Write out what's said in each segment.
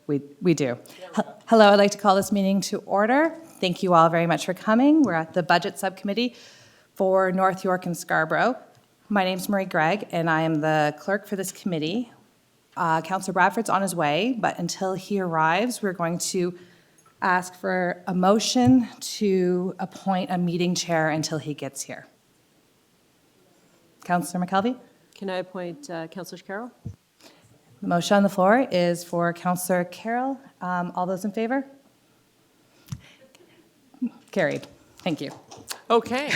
We do. Hello, I'd like to call this meeting to order. Thank you all very much for coming. We're at the Budget Subcommittee for North York and Scarborough. My name's Marie Gregg, and I am the clerk for this committee. Councillor Bradford's on his way, but until he arrives, we're going to ask for a motion to appoint a meeting chair until he gets here. Councillor McKelvey? Can I appoint Councillor Carroll? The motion on the floor is for Councillor Carroll. All those in favor? Carried. Thank you. Okay.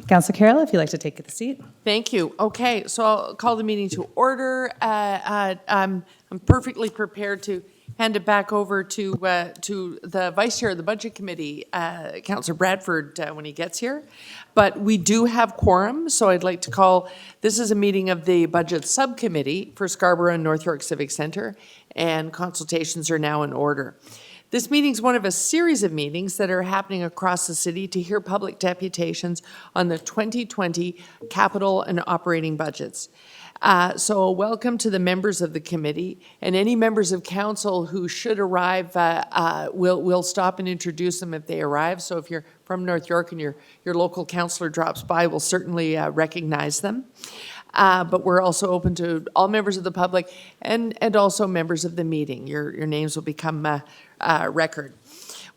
Councillor Carroll, if you'd like to take the seat. Thank you. Okay, so I'll call the meeting to order. I'm perfectly prepared to hand it back over to the Vice Chair of the Budget Committee, Councillor Bradford, when he gets here. But we do have quorum, so I'd like to call, this is a meeting of the Budget Subcommittee for Scarborough and North York Civic Centre, and consultations are now in order. This meeting is one of a series of meetings that are happening across the city to hear public deputations on the 2020 capital and operating budgets. So welcome to the members of the committee, and any members of council who should arrive, we'll stop and introduce them if they arrive. So if you're from North York and your local councillor drops by, we'll certainly recognize them. But we're also open to all members of the public and also members of the meeting. Your names will become record.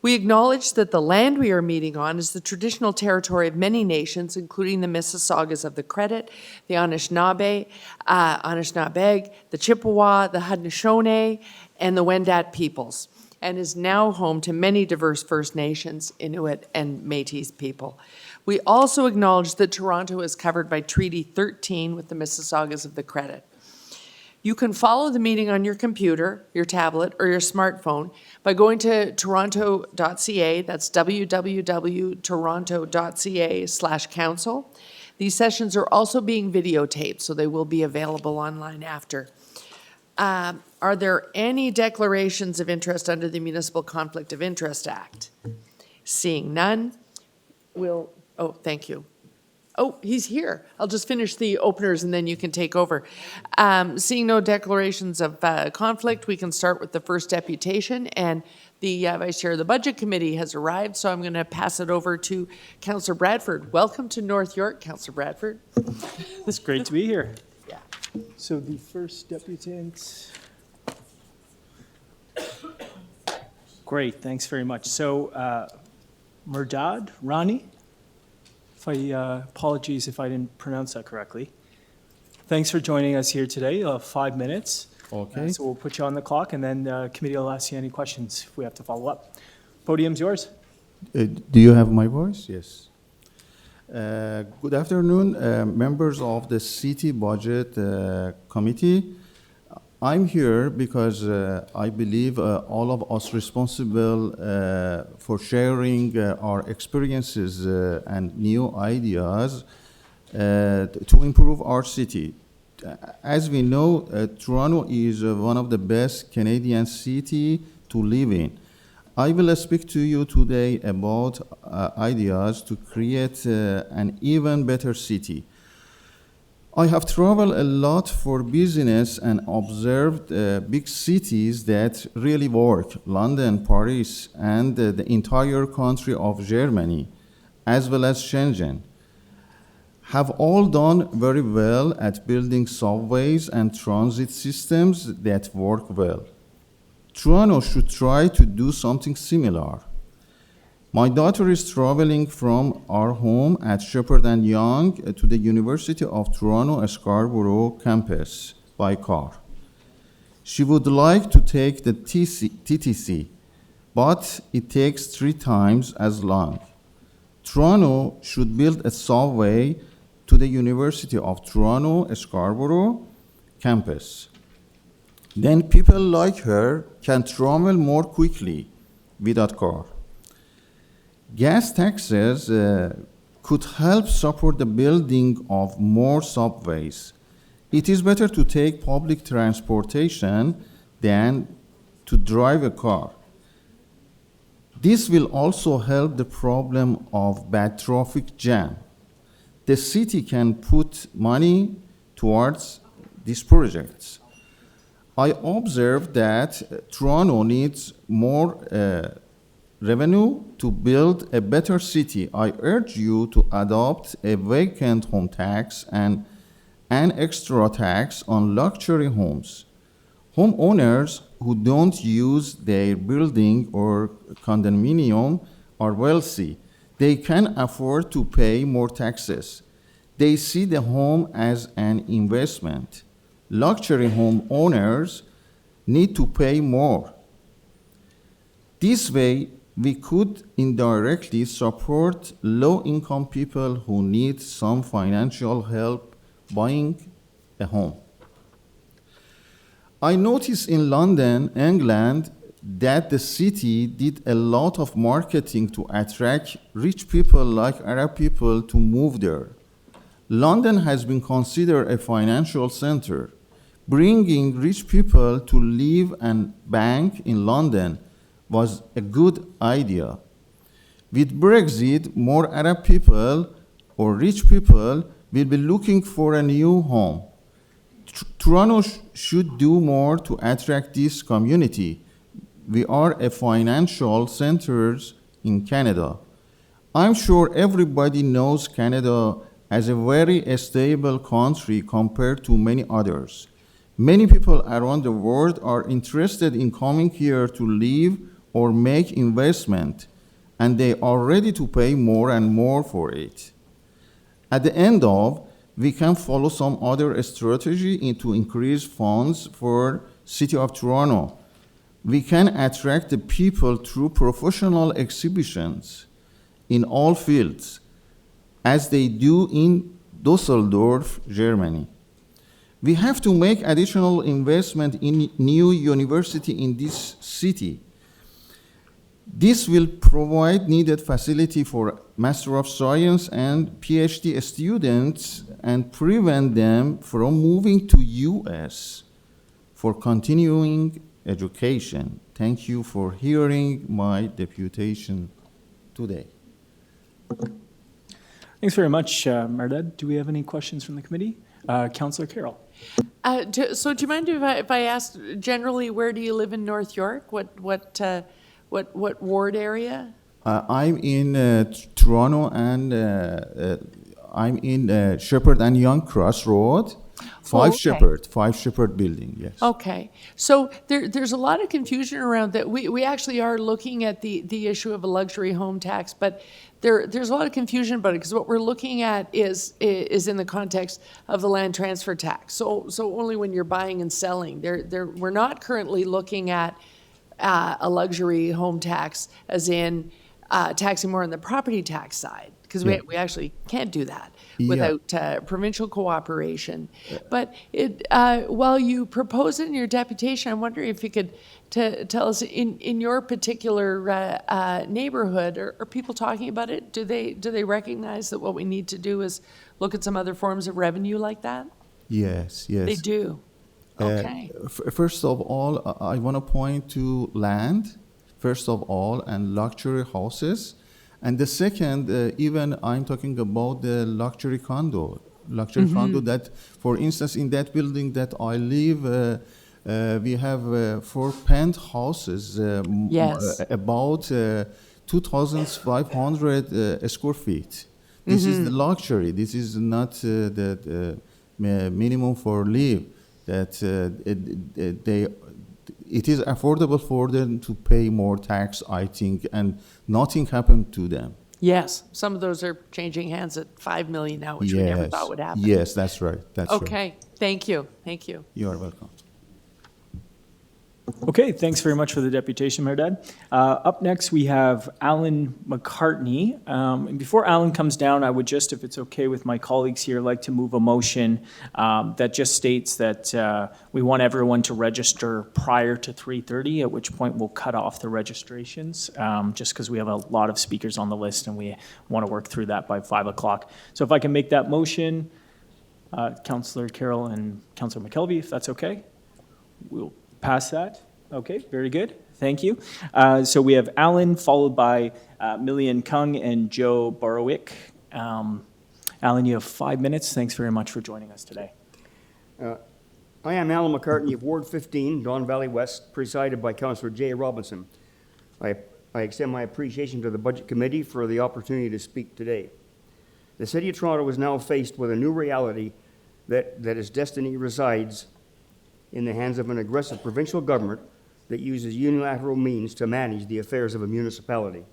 We acknowledge that the land we are meeting on is the traditional territory of many nations, including the Mississaugas of the Credit, the Anishinaabe, the Chippewa, the Haudenosaunee, and the Wendat peoples, and is now home to many diverse First Nations, Inuit, and Métis people. We also acknowledge that Toronto is covered by Treaty 13 with the Mississaugas of the Credit. You can follow the meeting on your computer, your tablet, or your smartphone by going to toronto.ca. That's www.toronto.ca/council. These sessions are also being videotaped, so they will be available online after. Are there any declarations of interest under the Municipal Conflict of Interest Act? Seeing none, oh, thank you. Oh, he's here. I'll just finish the openers and then you can take over. Seeing no declarations of conflict, we can start with the first deputation, and the Vice Chair of the Budget Committee has arrived, so I'm going to pass it over to Councillor Bradford. Welcome to North York, Councillor Bradford. It's great to be here. Yeah. So the first deputant. Great, thanks very much. So Murdad Rani, apologies if I didn't pronounce that correctly. Thanks for joining us here today, 5 minutes. Okay. So we'll put you on the clock, and then the committee will ask you any questions if we have to follow up. Podium's yours. Do you have my voice? Yes. Good afternoon, members of the City Budget Committee. I'm here because I believe all of us responsible for sharing our experiences and new ideas to improve our city. As we know, Toronto is one of the best Canadian cities to live in. I will speak to you today about ideas to create an even better city. I have traveled a lot for business and observed big cities that really work, London, Paris, and the entire country of Germany, as well as Shenzhen, have all done very well at building subways and transit systems that work well. Toronto should try to do something similar. My daughter is traveling from our home at Shepherd and Young to the University of Toronto Scarborough campus by car. She would like to take the TTC, but it takes 3 times as long. Toronto should build a subway to the University of Toronto Scarborough campus. Then people like her can travel more quickly without car. Gas taxes could help support the building of more subways. It is better to take public transportation than to drive a car. This will also help the problem of bad traffic jam. The city can put money towards these projects. I observed that Toronto needs more revenue to build a better city. I urge you to adopt a vacant home tax and an extra tax on luxury homes. Homeowners who don't use their building or condominium are wealthy. They can afford to pay more taxes. They see the home as an investment. Luxury home owners need to pay more. This way, we could indirectly support low-income people who need some financial help buying a home. I noticed in London, England, that the city did a lot of marketing to attract rich people like Arab people to move there. London has been considered a financial center. Bringing rich people to live and bank in London was a good idea. With Brexit, more Arab people or rich people will be looking for a new home. Toronto should do more to attract this community. We are a financial center in Canada. I'm sure everybody knows Canada as a very stable country compared to many others. Many people around the world are interested in coming here to live or make investment, and they are ready to pay more and more for it. At the end of, we can follow some other strategy to increase funds for City of Toronto. We can attract the people through professional exhibitions in all fields, as they do in Düsseldorf, Germany. We have to make additional investment in new university in this city. This will provide needed facility for Master of Science and PhD students and prevent them from moving to US for continuing education. Thank you for hearing my deputation today. Thanks very much, Mardad. Do we have any questions from the committee? Councillor Carroll. So do you mind if I ask generally, where do you live in North York? What ward area? I'm in Toronto, and I'm in Shepherd and Young Cross Road, okay. Five Shepherd building, yes. Okay, so there's a lot of confusion around that. We actually are looking at the issue of a luxury home tax, but there's a lot of confusion about it because what we're looking at is in the context of the land transfer tax. So only when you're buying and selling. We're not currently looking at a luxury home tax as in taxing more on the property tax side, because we actually can't do that without provincial cooperation. But while you propose it in your deputation, I'm wondering if you could tell us, in your particular neighborhood, are people talking about it? Do they recognize that what we need to do is look at some other forms of revenue like that? Yes. They do. Okay. First of all, I want to point to land, first of all, and luxury houses. And the second, even I'm talking about the luxury condo. Condo that, for instance, in that building that I live, we have 4 penthouses, about 2,500 square feet. This is the luxury. This is not the minimum for live. That it is affordable for them to pay more tax, I think, and nothing happened to them. Yes, some of those are changing hands at $5 million now, which we never thought would happen. Yes, that's right. That's right. Okay, thank you. You are welcome. Okay, thanks very much for the deputation, Mardad. Up next, we have Alan McCartney. And before Alan comes down, I would just, if it's okay with my colleagues here, like to move a motion that just states that we want everyone to register prior to 3:30, at which point we'll cut off the registrations, just because we have a lot of speakers on the list and we want to work through that by 5 o'clock. So if I can make that motion, Councillor Carroll and Councillor McKelvey, if that's okay, we'll pass that. Okay, very good. Thank you. So we have Alan, followed by Millian Kung and Joe Borowick. Alan, you have 5 minutes. Thanks very much for joining us today. I am Alan McCartney of Ward 15, Don Valley West, presided by Councillor Jay Robinson. I extend my appreciation to the Budget Committee for the opportunity to speak today. The City of Toronto is now faced with a new reality that its destiny resides in the hands of an aggressive provincial government that uses unilateral means to manage the affairs of a municipality.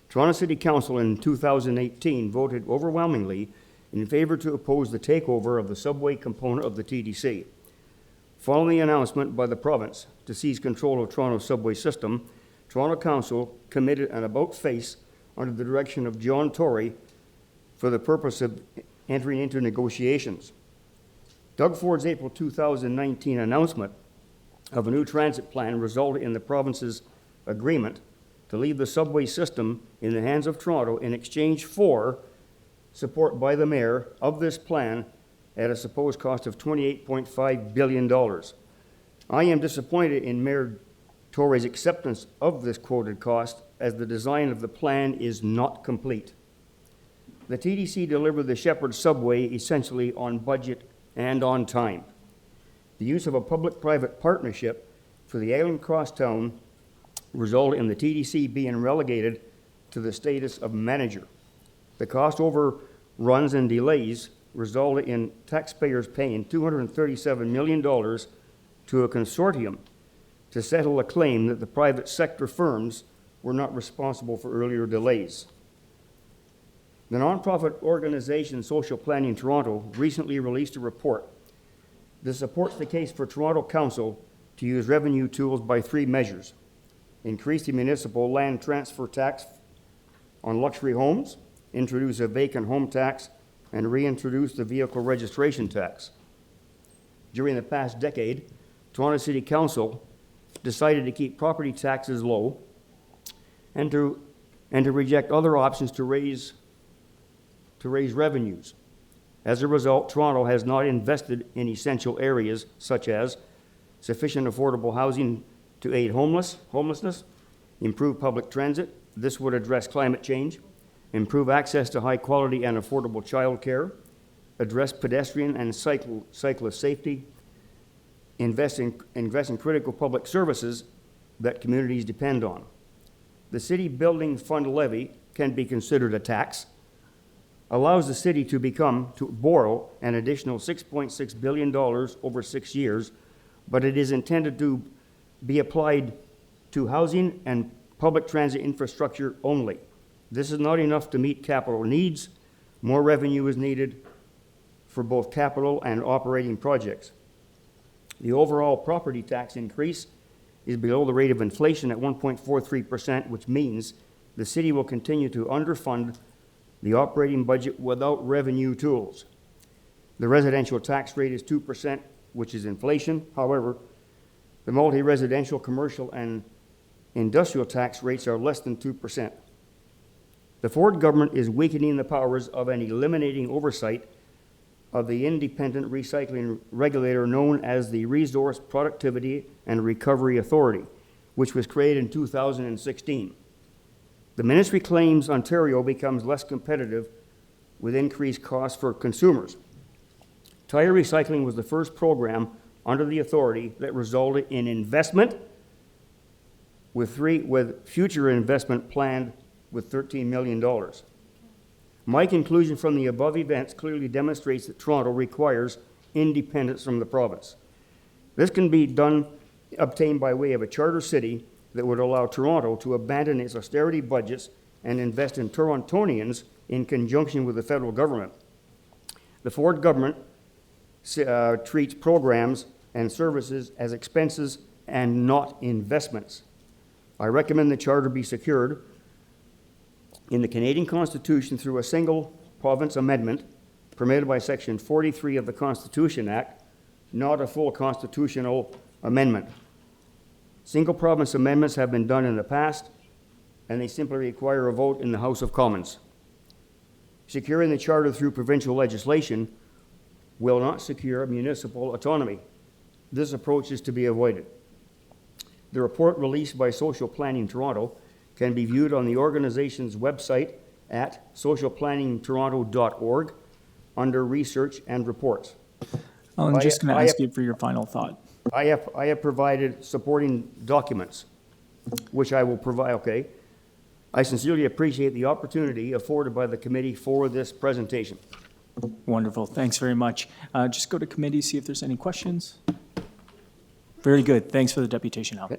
Toronto City Council in 2018 voted overwhelmingly in favor to oppose the takeover of the subway component of the TDC. Following the announcement by the province to seize control of Toronto's subway system, Toronto Council committed an about-face under the direction of John Tory for the purpose of entering into negotiations. Doug Ford's April 2019 announcement of a new transit plan resulted in the province's agreement to leave the subway system in the hands of Toronto in exchange for support by the mayor of this plan at a supposed cost of $28.5 billion. I am disappointed in Mayor Tory's acceptance of this quoted cost, as the design of the plan is not complete. The TDC delivered the Shepherd subway essentially on budget and on time. The use of a public-private partnership for the Island Crosstown resulted in the TDC being relegated to the status of manager. The cost overruns and delays resulted in taxpayers paying $237 million to a consortium to settle a claim that the private sector firms were not responsible for earlier delays. The nonprofit organization Social Planning Toronto recently released a report that supports the case for Toronto Council to use revenue tools by three measures: increase the municipal land transfer tax on luxury homes, introduce a vacant home tax, and reintroduce the vehicle registration tax. During the past decade, Toronto City Council decided to keep property taxes low and to reject other options to raise revenues. As a result, Toronto has not invested in essential areas such as sufficient affordable housing to aid homelessness, improve public transit. This would address climate change, improve access to high quality and affordable childcare, address pedestrian and cyclist safety, invest in critical public services that communities depend on. The city building fund levy can be considered a tax, allows the city to borrow an additional $6.6 billion over 6 years, but it is intended to be applied to housing and public transit infrastructure only. This is not enough to meet capital needs. More revenue is needed for both capital and operating projects. The overall property tax increase is below the rate of inflation at 1.43%, which means the city will continue to underfund the operating budget without revenue tools. The residential tax rate is 2%, which is inflation. However, the multi-residential, commercial, and industrial tax rates are less than 2%. The Ford government is weakening the powers of and eliminating oversight of the independent recycling regulator known as the Resource Productivity and Recovery Authority, which was created in 2016. The ministry claims Ontario becomes less competitive with increased costs for consumers. Tire recycling was the first program under the authority that resulted in investment, with future investment planned with $13 million. My conclusion from the above events clearly demonstrates that Toronto requires independence from the province. This can be obtained by way of a charter city that would allow Toronto to abandon its austerity budgets and invest in Torontonians in conjunction with the federal government. The Ford government treats programs and services as expenses and not investments. I recommend the charter be secured in the Canadian Constitution through a single province amendment permitted by Section 43 of the Constitution Act, not a full constitutional amendment. Single province amendments have been done in the past, and they simply require a vote in the House of Commons. Securing the charter through provincial legislation will not secure municipal autonomy. This approach is to be avoided. The report released by Social Planning Toronto can be viewed on the organization's website at socialplanningtoronto.org under Research and Reports. I'm just going to I ask have- you for your final thought. I have provided supporting documents, which I will provide, okay? I sincerely appreciate the opportunity afforded by the committee for this presentation. Wonderful. Thanks very much. Just go to committee, see if there's any questions. Very good. Thanks for the deputation, Al. Okay.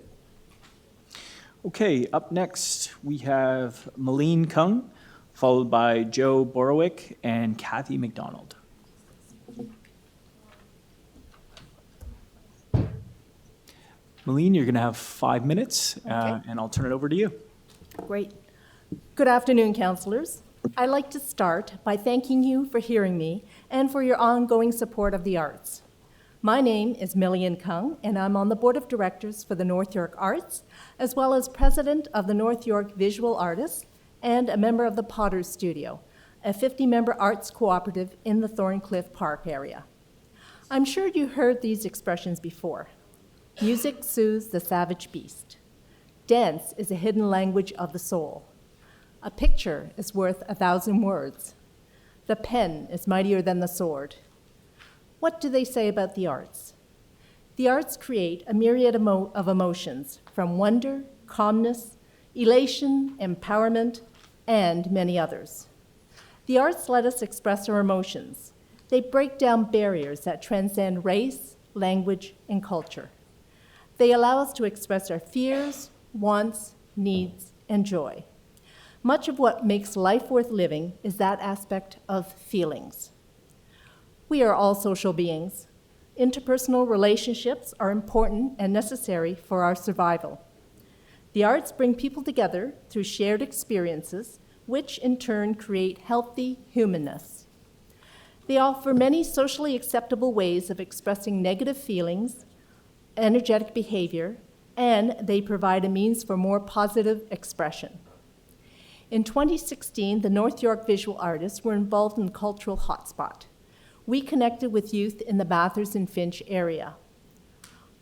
Okay, up next, we have Malene Kung, followed by Joe Borowick and Cathy McDonald. Malene, you're going to have 5 minutes, and I'll turn it over to you. Great. Good afternoon, councillors. I'd like to start by thanking you for hearing me and for your ongoing support of the arts. My name is Millian Kung, and I'm on the Board of Directors for the North York Arts, as well as President of the North York Visual Artists and a member of the Potter's Studio, a 50-member arts cooperative in the Thorncliffe Park area. I'm sure you heard these expressions before. Music soothes the savage beast. Dance is a hidden language of the soul. A picture is worth 1,000 words. The pen is mightier than the sword. What do they say about the arts? The arts create a myriad of emotions, from wonder, calmness, elation, empowerment, and many others. The arts let us express our emotions. They break down barriers that transcend race, language, and culture. They allow us to express our fears, wants, needs, and joy. Much of what makes life worth living is that aspect of feelings. We are all social beings. Interpersonal relationships are important and necessary for our survival. The arts bring people together through shared experiences, which in turn create healthy humanness. They offer many socially acceptable ways of expressing negative feelings, energetic behavior, and they provide a means for more positive expression. In 2016, the North York Visual Artists were involved in Cultural Hotspot. We connected with youth in the Bathurst and Finch area,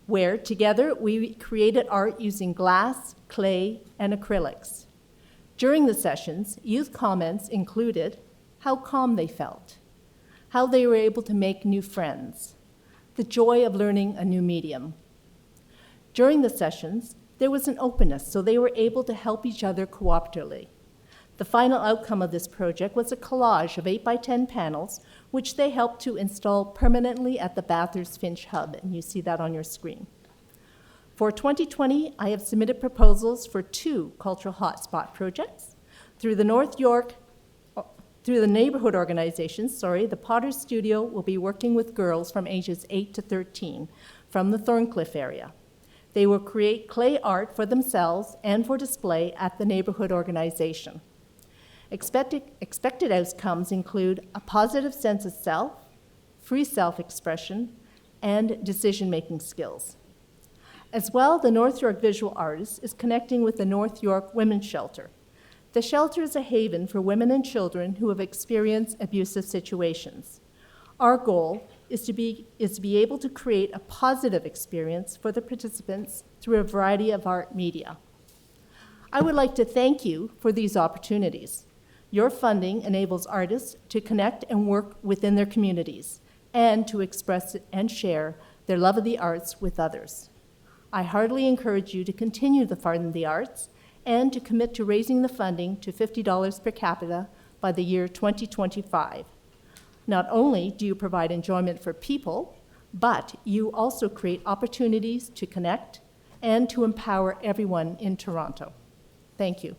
where together we created art using glass, clay, and acrylics. During the sessions, youth comments included how calm they felt, how they were able to make new friends, the joy of learning a new medium. During the sessions, there was an openness, so they were able to help each other cooperatively. The final outcome of this project was a collage of 8x10 panels, which they helped to install permanently at the Bathurst Finch Hub, and you see that on your screen. For 2020, I have submitted proposals for 2 cultural hotspot projects. Through the neighborhood organizations, the Potter's Studio will be working with girls from ages 8 to 13 from the Thorncliffe area. They will create clay art for themselves and for display at the neighborhood organization. Expected outcomes include a positive sense of self, free self-expression, and decision-making skills. As well, the North York Visual Artists is connecting with the North York Women's Shelter. The shelter is a haven for women and children who have experienced abusive situations. Our goal is to be able to create a positive experience for the participants through a variety of art media. I would like to thank you for these opportunities. Your funding enables artists to connect and work within their communities and to express and share their love of the arts with others. I heartily encourage you to continue to fund the arts and to commit to raising the funding to $50 per capita by the year 2025. Not only do you provide enjoyment for people, but you also create opportunities to connect and to empower everyone in Toronto. Thank you.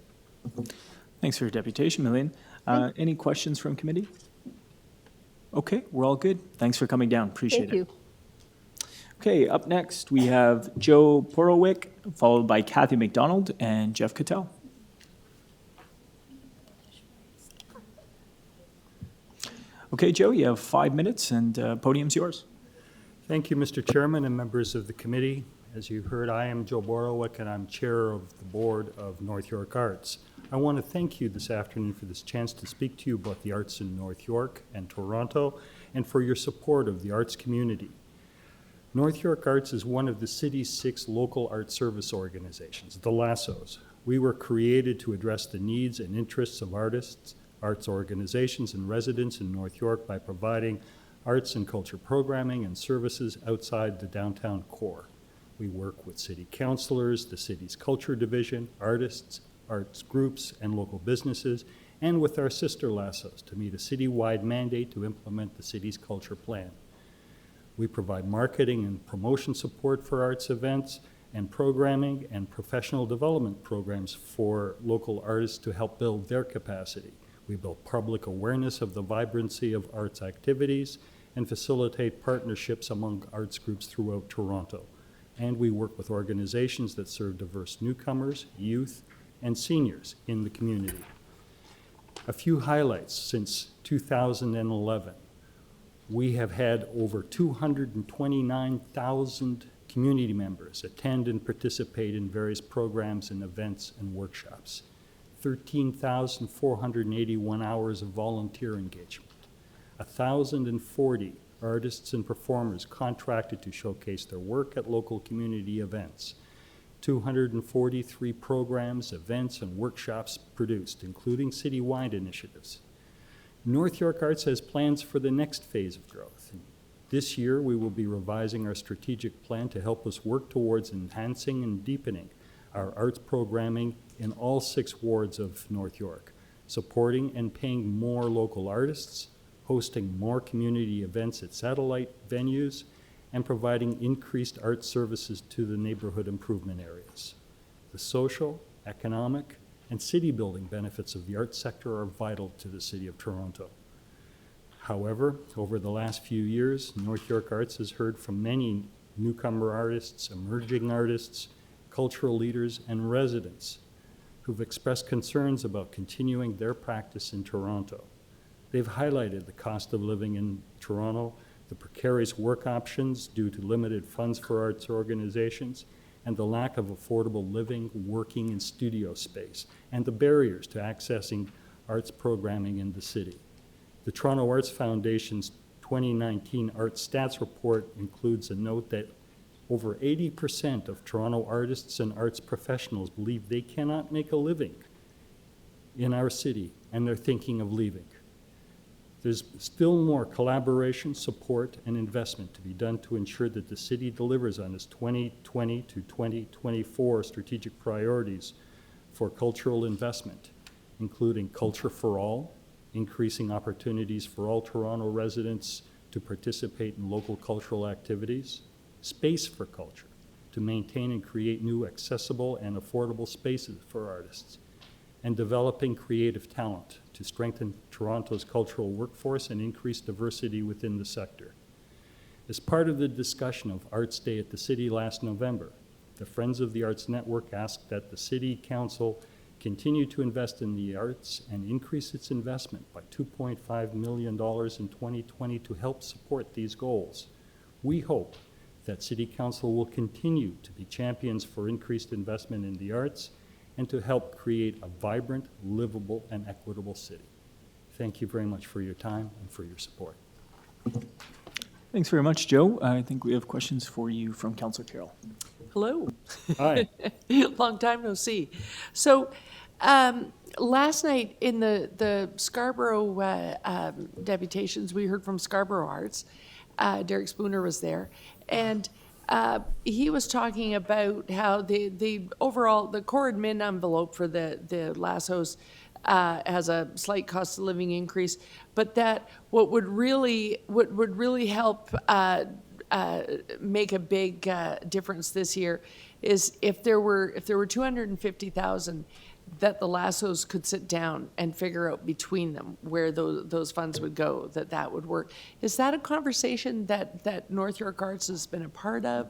Thanks for your deputation, Malene. Any questions from committee? Okay, we're all good. Thanks for coming down. Appreciate it. Thank you. Okay, up next, we have Joe Borowick, followed by Cathy McDonald and Jeff Cattell. Okay, Joe, you have 5 minutes, and podium's yours. Thank you, Mr. Chairman and members of the committee. As you heard, I am Joe Borowick, and I'm chair of the board of North York Arts. I want to thank you this afternoon for this chance to speak to you about the arts in North York and Toronto, and for your support of the arts community. North York Arts is one of the city's 6 local art service organizations, the LASSOs. We were created to address the needs and interests of artists, arts organizations, and residents in North York by providing arts and culture programming and services outside the downtown core. We work with city councilors, the city's culture division, artists, arts groups, and local businesses, and with our sister LASSOs to meet a citywide mandate to implement the city's culture plan. We provide marketing and promotion support for arts events and programming and professional development programs for local artists to help build their capacity. We build public awareness of the vibrancy of arts activities and facilitate partnerships among arts groups throughout Toronto. And we work with organizations that serve diverse newcomers, youth, and seniors in the community. A few highlights since 2011. We have had over 229,000 community members attend and participate in various programs and events and workshops. 13,481 hours of volunteer engagement. 1,040 artists and performers contracted to showcase their work at local community events. 243 programs, events, and workshops produced, including citywide initiatives. North York Arts has plans for the next phase of growth. This year, we will be revising our strategic plan to help us work towards enhancing and deepening our arts programming in all 6 wards of North York, supporting and paying more local artists, hosting more community events at satellite venues, and providing increased art services to the neighborhood improvement areas. The social, economic, and city building benefits of the arts sector are vital to the City of Toronto. However, over the last few years, North York Arts has heard from many newcomer artists, emerging artists, cultural leaders, and residents who've expressed concerns about continuing their practice in Toronto. They've highlighted the cost of living in Toronto, the precarious work options due to limited funds for arts organizations, and the lack of affordable living, working, and studio space, and the barriers to accessing arts programming in the city. The Toronto Arts Foundation's 2019 Arts Stats Report includes a note that over 80% of Toronto artists and arts professionals believe they cannot make a living in our city, and they're thinking of leaving. There's still more collaboration, support, and investment to be done to ensure that the city delivers on its 2020 to 2024 strategic priorities for cultural investment, including culture for all, increasing opportunities for all Toronto residents to participate in local cultural activities, space for culture, to maintain and create new accessible and affordable spaces for artists, and developing creative talent to strengthen Toronto's cultural workforce and increase diversity within the sector. As part of the discussion of Arts Day at the City last November, the Friends of the Arts Network asked that the City Council continue to invest in the arts and increase its investment by $2.5 million in 2020 to help support these goals. We hope that City Council will continue to be champions for increased investment in the arts and to help create a vibrant, livable, and equitable city. Thank you very much for your time and for your support. Thanks very much, Joe. I think we have questions for you from Councillor Carroll. Hello. Hi. Long time no see. So last night in the Scarborough deputations, we heard from Scarborough Arts. Derek Spooner was there. And he was talking about how the overall, the core admin envelope for the LASSOs has a slight cost of living increase, but that what would really help make a big difference this year is if there were 250,000 that the LASSOs could sit down and figure out between them where those funds would go, that would work. Is that a conversation that North York Arts has been a part of?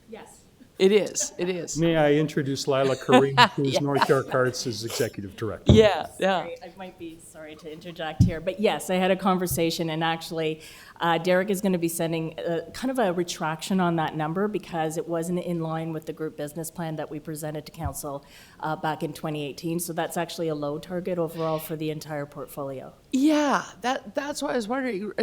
Yes. It is. May I introduce Lila Kareem, who's North York Arts' Executive Director. Yeah. Sorry, I might be sorry to interject here, but yes, I had a conversation, and actually, Derek is going to be sending kind of a retraction on that number because it wasn't in line with the group business plan that we presented to council back in 2018. So that's actually a low target overall for the entire portfolio. Yeah, that's what I was wondering.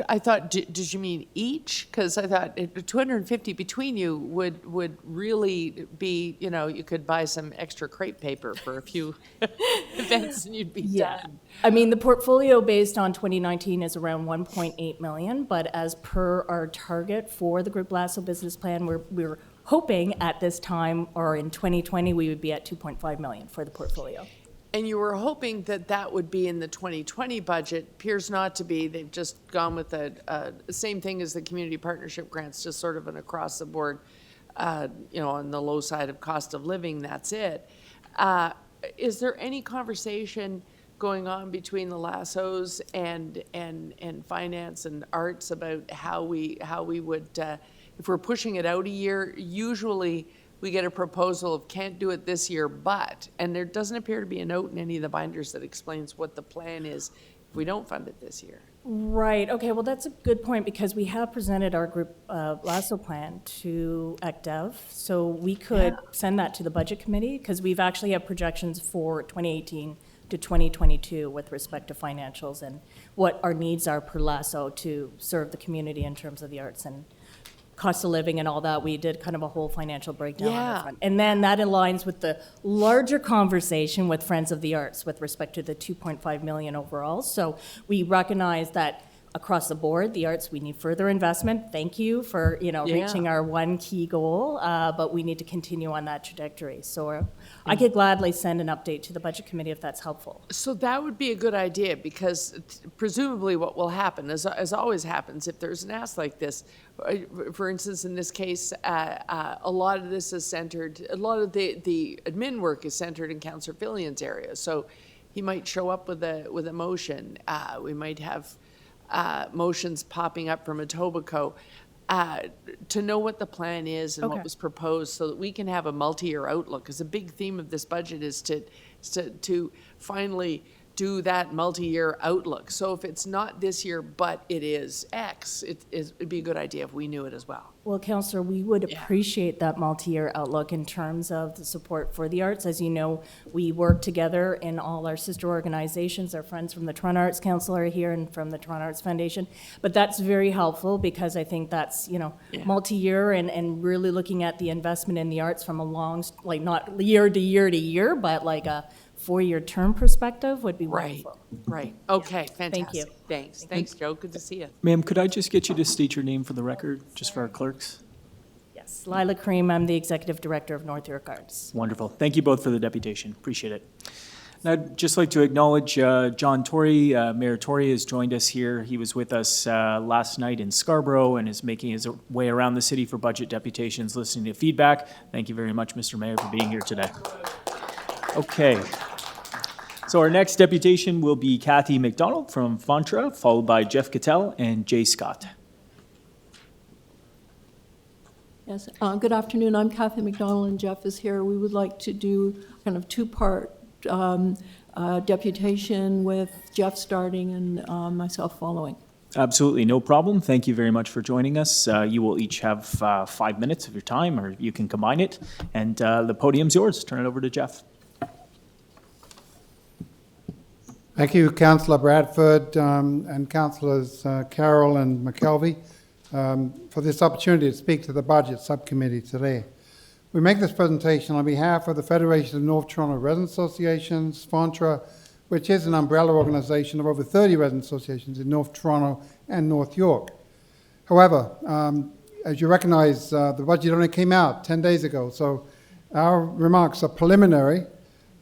I thought, did you mean each? Because I thought 250 between you would really be, you could buy some extra crepe paper for a few events and you'd be done. I mean, the portfolio based on 2019 is around 1.8 million, but as per our target for the Group Lasso business plan, we're hoping at this time, or in 2020, we would be at 2.5 million for the portfolio. And you were hoping that that would be in the 2020 budget. Appears not to be. They've just gone with the same thing as the community partnership grants, just sort of an across the board, on the low side of cost of living. That's it. Is there any conversation going on between the Lassos and finance and arts about how we would, if we're pushing it out a year, usually we get a proposal of can't do it this year, but, and there doesn't appear to be a note in any of the binders that explains what the plan is if we don't fund it this year. Right, okay, well, that's a good point, because we have presented our Group Lasso plan to ECDEV, so we could send that to the Budget Committee, because we've actually have projections for 2018 to 2022 with respect to financials and what our needs are per Lasso to serve the community in terms of the arts and cost of living and all that. We did kind of a whole financial breakdown on Yeah. the front. And then that aligns with the larger conversation with Friends of the Arts with respect to the 2.5 million overall. So we recognize that across the board, the arts, we need further investment. Thank you for, reaching our one key goal, but we need to continue on that trajectory. So I could gladly send an update to the Budget Committee if that's helpful. So that would be a good idea, because presumably what will happen, as always happens, if there's an ask like this, for instance, in this case, a lot of this is centered, a lot of the admin work is centered in Councillor Fillion's area. So he might show up with a motion. We might have motions popping up from Etobicoke, to know what the plan is and Okay. what was proposed, so that we can have a multi-year outlook. Because a big theme of this budget is to finally do that multi-year outlook. So if it's not this year, but it is X, it'd be a good idea if we knew it as well. Well, Councillor, we would appreciate that multi-year outlook in terms of the support for the arts. As you know, we work together in all our sister organizations. Our friends from the Toronto Arts Council are here and from the Toronto Arts Foundation. But that's very helpful, because I think that's, multi-year and really looking at the investment in the arts from a long, like not year to year to year, but like a 4-year term perspective would be wonderful. Right. Okay, fantastic. Thank you. Thanks, Joe. Good to see you. Ma'am, could I just get you to state your name for the record, just for our clerks? Yes, Lila Cream, I'm the Executive Director of North York Arts. Wonderful. Thank you both for the deputation. Appreciate it. And I'd just like to acknowledge John Tory. Mayor Tory has joined us here. He was with us last night in Scarborough and is making his way around the city for budget deputations, listening to feedback. Thank you very much, Mr. Mayor, for being here today. Okay. So our next deputation will be Cathy McDonald from Fonterra, followed by Jeff Cattell and Jay Scott. Yes, good afternoon. I'm Cathy McDonald and Jeff is here. We would like to do kind of two-part deputation with Jeff starting and myself following. Absolutely, no problem. Thank you very much for joining us. You will each have 5 minutes of your time, or you can combine it. And the podium's yours. Turn it over to Jeff. Thank you, Councillor Bradford and Councillors Carroll and McKelvey, for this opportunity to speak to the Budget Subcommittee today. We make this presentation on behalf of the Federation of North Toronto Resident Associations, Fonterra, which is an umbrella organisation of over 30 resident associations in North Toronto and North York. However, as you recognise, the budget only came out 10 days ago, so our remarks are preliminary,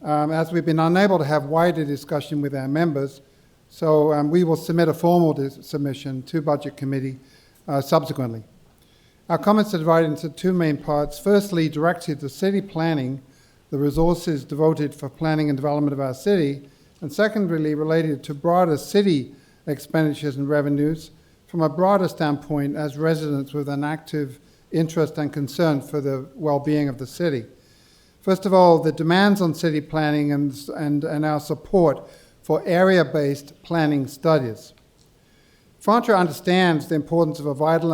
as we've been unable to have wider discussion with our members. So we will submit a formal submission to Budget Committee subsequently. Our comments are divided into two main parts. Firstly, directed to city planning, the resources devoted for planning and development of our city, and secondarily related to broader city expenditures and revenues from a broader standpoint as residents with an active interest and concern for the well-being of the city. First of all, the demands on city planning and our support for area-based planning studies. Fonterra understands the importance of a vital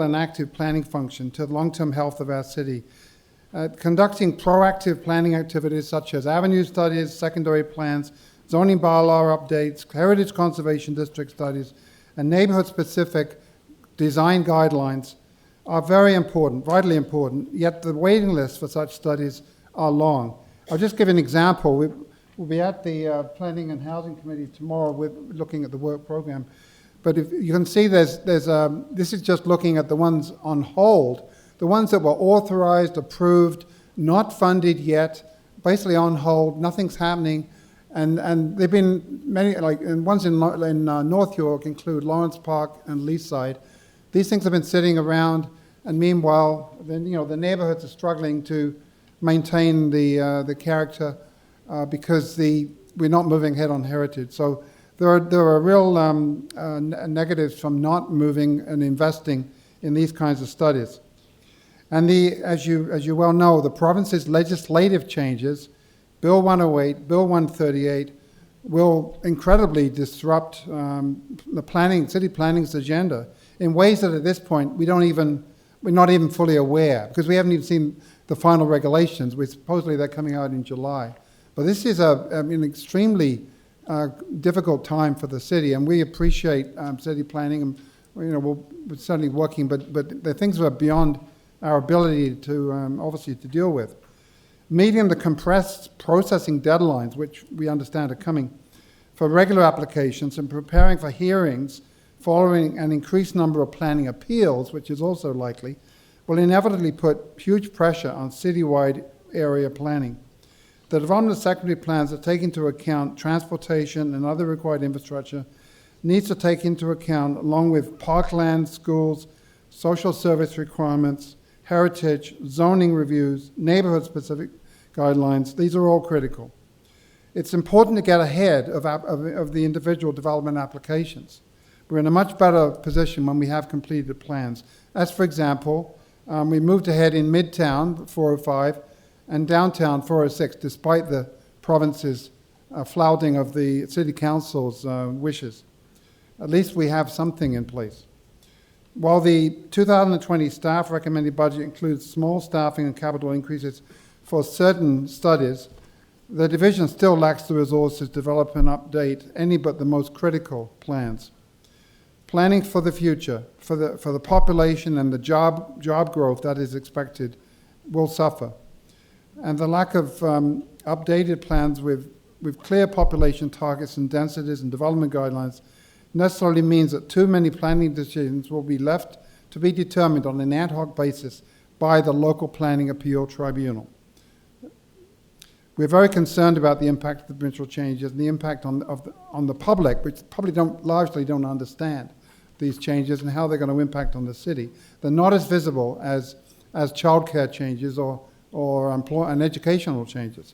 and active planning function to the long-term health of our city. Conducting proactive planning activities such as avenue studies, secondary plans, zoning bylaw updates, heritage conservation district studies, and neighborhood-specific design guidelines are very important, vitally important, yet the waiting lists for such studies are long. I'll just give an example. We'll be at the Planning and Housing Committee tomorrow with looking at the work program. But if you can see this is just looking at the ones on hold, the ones that were authorized, approved, not funded yet, basically on hold, nothing's happening. And they've been many, and ones in North York include Lawrence Park and Leaside. These things have been sitting around, and meanwhile, then the neighborhoods are struggling to maintain the character because we're not moving ahead on heritage. So there are real negatives from not moving and investing in these kinds of studies. And as you well know, the province's legislative changes, Bill 108, Bill 138, will incredibly disrupt the city planning's agenda in ways that at this point we're not even fully aware, because we haven't even seen the final regulations. Supposedly they're coming out in July. But this is an extremely difficult time for the city, and we appreciate city planning, and we're certainly working, but the things are beyond our ability to obviously to deal with. Meeting the compressed processing deadlines, which we understand are coming, for regular applications and preparing for hearings following an increased number of planning appeals, which is also likely, will inevitably put huge pressure on citywide area planning. The development of secondary plans that take into account transportation and other required infrastructure needs to take into account, along with parkland, schools, social service requirements, heritage, zoning reviews, neighborhood-specific guidelines. These are all critical. It's important to get ahead of the individual development applications. We're in a much better position when we have completed plans. As for example, we moved ahead in Midtown, 405, and downtown, 406, despite the province's flouting of the city council's wishes. At least we have something in place. While the 2020 staff recommended budget includes small staffing and capital increases for certain studies, the division still lacks the resources to develop and update any but the most critical plans. Planning for the future, for the population and the job growth that is expected, will suffer. And the lack of updated plans with clear population targets and densities and development guidelines necessarily means that too many planning decisions will be left to be determined on an ad hoc basis by the local planning appeal tribunal. We're very concerned about the impact of the provincial changes and the impact on the public, which probably largely don't understand these changes and how they're going to impact on the city. They're not as visible as childcare changes or and educational changes.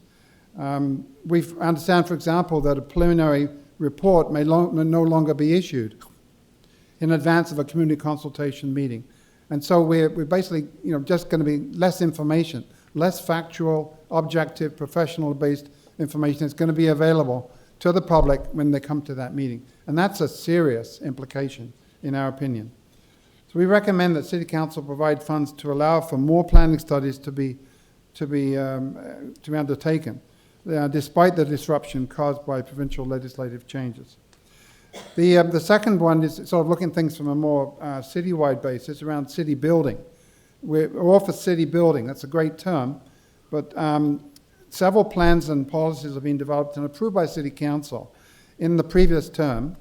We understand, for example, that a preliminary report may no longer be issued in advance of a community consultation meeting. And so we're basically just going to be less information, less factual, objective, professional-based information is going to be available to the public when they come to that meeting. And that's a serious implication, in our opinion. So we recommend that City Council provide funds to allow for more planning studies to be undertaken, despite the disruption caused by provincial legislative changes. The second one is sort of looking at things from a more citywide basis around city building. We're all for city building. That's a great term, but several plans and policies have been developed and approved by City Council in the previous term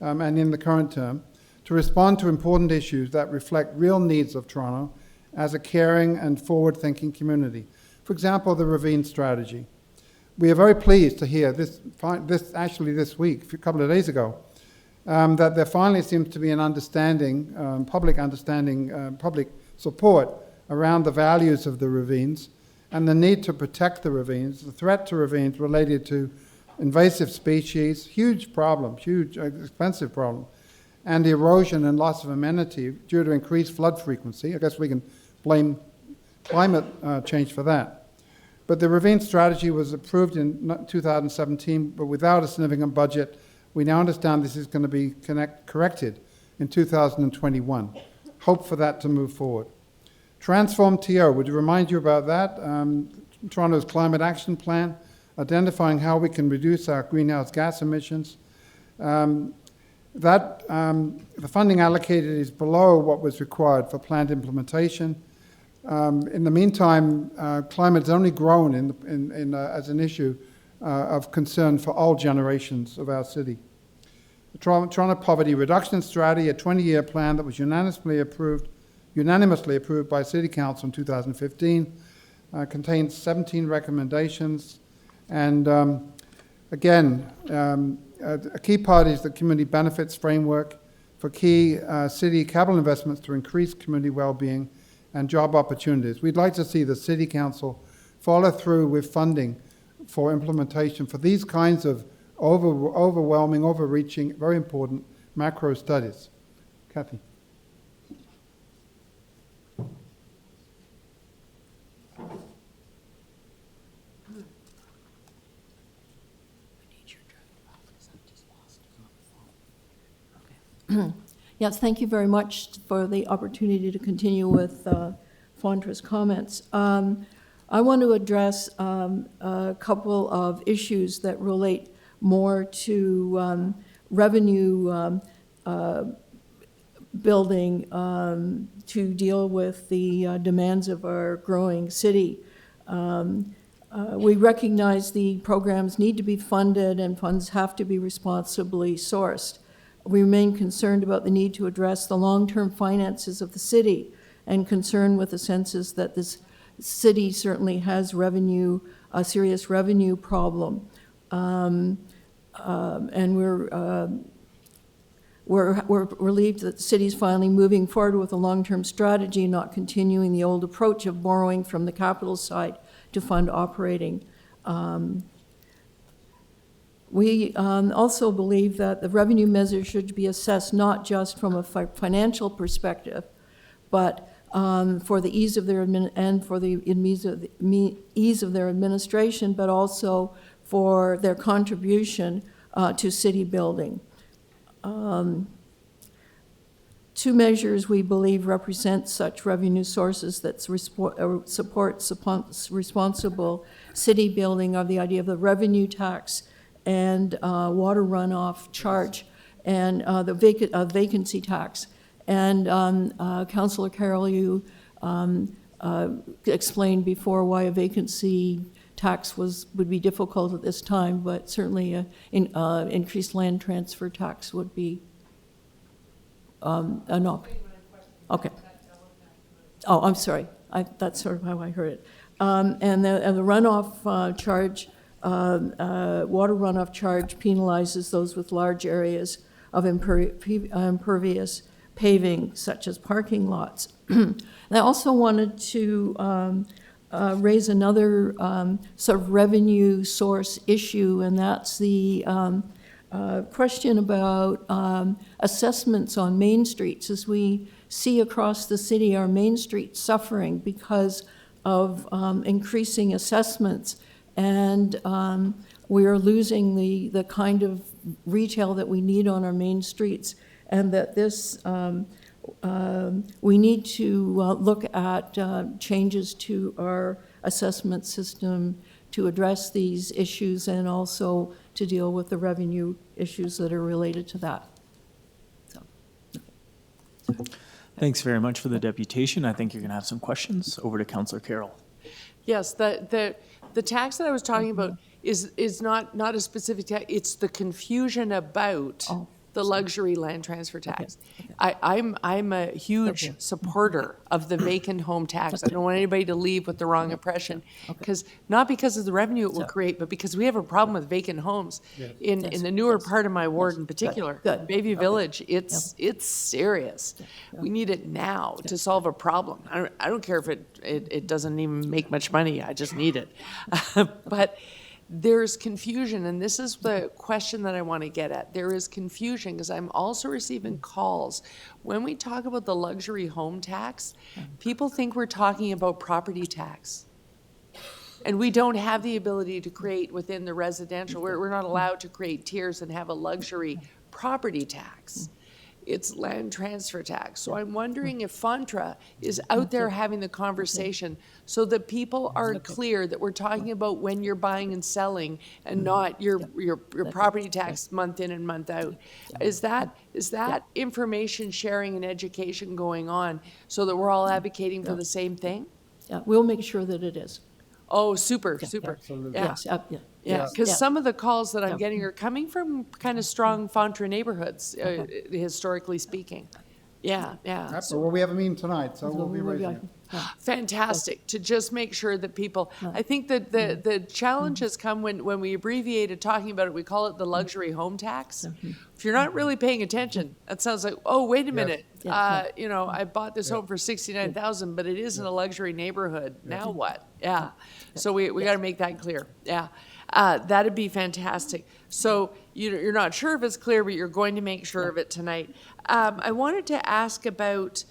and in the current term to respond to important issues that reflect real needs of Toronto as a caring and forward-thinking community. For example, the ravine strategy. We are very pleased to hear this week, a couple of days ago, that there finally seems to be an understanding, public support around the values of the ravines and the need to protect the ravines, the threat to ravines related to invasive species, huge problem, huge expensive problem, and erosion and loss of amenity due to increased flood frequency. I guess we can blame climate change for that. But the ravine strategy was approved in 2017, but without a significant budget. We now understand this is going to be corrected in 2021. Hope for that to move forward. Transform TO, would you remind you about that? Toronto's Climate Action Plan, identifying how we can reduce our greenhouse gas emissions. The funding allocated is below what was required for planned implementation. In the meantime, climate has only grown as an issue of concern for all generations of our city. The Toronto Poverty Reduction Strategy, a 20-year plan that was unanimously approved by City Council in 2015, contains 17 recommendations. And again, a key part is the community benefits framework for key city capital investments to increase community well-being and job opportunities. We'd like to see the City Council follow through with funding for implementation for these kinds of overwhelming, overreaching, very important macro studies. Cathy. Yes, thank you very much for the opportunity to continue with Fonterra's comments. I want to address a couple of issues that relate more to revenue building to deal with the demands of our growing city. We recognize the programs need to be funded and funds have to be responsibly sourced. We remain concerned about the need to address the long-term finances of the city and concerned with the senses that this city certainly has a serious revenue problem. And we're relieved that the city's finally moving forward with a long-term strategy, not continuing the old approach of borrowing from the capital side to fund operating. We also believe that the revenue measure should be assessed not just from a financial perspective, but for the ease of their ease of their administration, but also for their contribution to city building. Two measures we believe represent such revenue sources that support responsible city building are the idea of the revenue tax and water runoff charge and the vacancy tax. And Councillor Carroll, you explained before why a vacancy tax would be difficult at this time, but certainly increased land transfer tax would be an option. Okay. Oh, I'm sorry. That's sort of how I heard it. And the runoff charge, water runoff charge penalizes those with large areas of impervious paving, such as parking lots. And I also wanted to raise another sort of revenue source issue, and that's the question about assessments on main streets. As we see across the city, our main streets suffering because of increasing assessments, and we are losing the kind of retail that we need on our main streets, and that this we need to look at changes to our assessment system to address these issues and also to deal with the revenue issues that are related to that. So, okay. Thanks very much for the deputation. I think you're going to have some questions. Over to Councillor Carroll. Yes, the tax that I was talking about is not a specific tax. It's the confusion about the luxury land transfer tax. Okay. I'm a huge supporter of the vacant home tax. I don't want anybody to leave with the wrong impression, because not because of the revenue it will create, but because we have a problem with vacant homes in the newer part of my ward in particular, Bayview Village. It's serious. We need it now to solve a problem. I don't care if it doesn't even make much money. I just need it. But there's confusion, and this is the question that I want to get at. There is confusion because I'm also receiving calls. When we talk about the luxury home tax, people think we're talking about property tax. And we don't have the ability to create within the residential. We're not allowed to create tiers and have a luxury property tax. it's land transfer tax. So I'm wondering if Fonterra is out there having the conversation so that people are clear that we're talking about when you're buying and selling and not your property tax month in and month out. Is that information sharing and education going on so that we're all advocating for the same thing? Yeah, we'll make sure that it is. Oh, super, super. Absolutely. Yeah. Yes, yeah. Yeah, because Yeah. some of the calls that I'm Yeah. getting are coming from kind of strong Fonterra neighborhoods, historically speaking. Yeah, yeah. Yep, well, we have a meeting tonight, so we'll be raising it. Fantastic, to just make sure that people, I think that the challenge has come when we abbreviated talking about it, we call it the luxury home tax. If you're not really paying attention, that sounds like, oh, wait a minute, you know, I bought this home for 69,000, but it isn't a luxury neighborhood, now what? Yeah, so we got to make that clear, yeah. That'd be fantastic. So you're not sure if it's clear, but you're going to make sure of it tonight. I wanted to ask about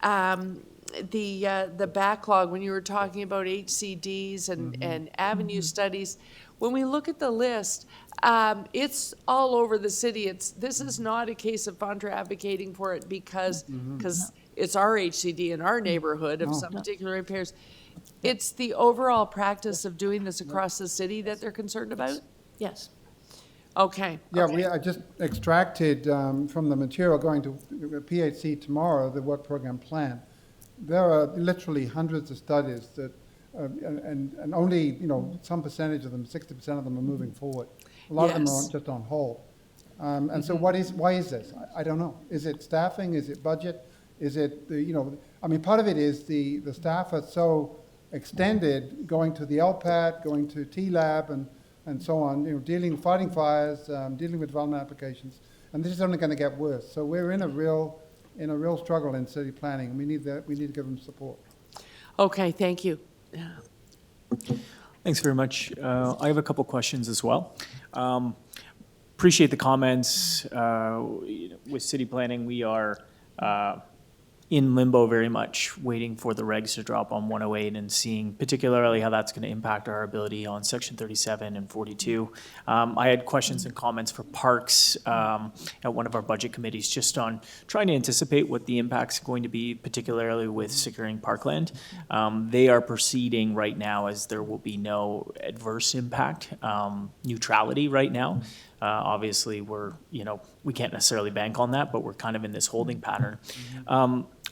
the backlog when you were talking about HCDs and avenue studies. When we look at the list, it's all over the city. This is not a case of Fonterra advocating for it because it's our HCD in our neighborhood of some particular repairs. It's the overall practice of doing this across the city that they're concerned about? Yes. Okay. Yeah, okay. I just extracted from the material going to PHC tomorrow, the work program plan. There are literally hundreds of studies that, and only, some percentage of them, 60% of them are moving forward. A lot of them are just on hold. And so why is this? I don't know. Is it staffing? Is it budget? Is it, part of it is the staff are so extended, going to the LPAT, going to T-Lab and so on, fighting fires, dealing with development applications, and this is only going to get worse. So we're in a real struggle in city planning, and we need to give them support. Okay, thank you. Yeah. Thanks very much. I have a couple questions as well. Appreciate the comments. With city planning, we are in limbo very much, waiting for the regs to drop on 108 and seeing particularly how that's going to impact our ability on Section 37 and 42. I had questions and comments for parks at one of our budget committees just on trying to anticipate what the impact's going to be, particularly with securing parkland. They are proceeding right now as there will be no adverse impact, neutrality right now. Obviously, we can't necessarily bank on that, but we're kind of in this holding pattern.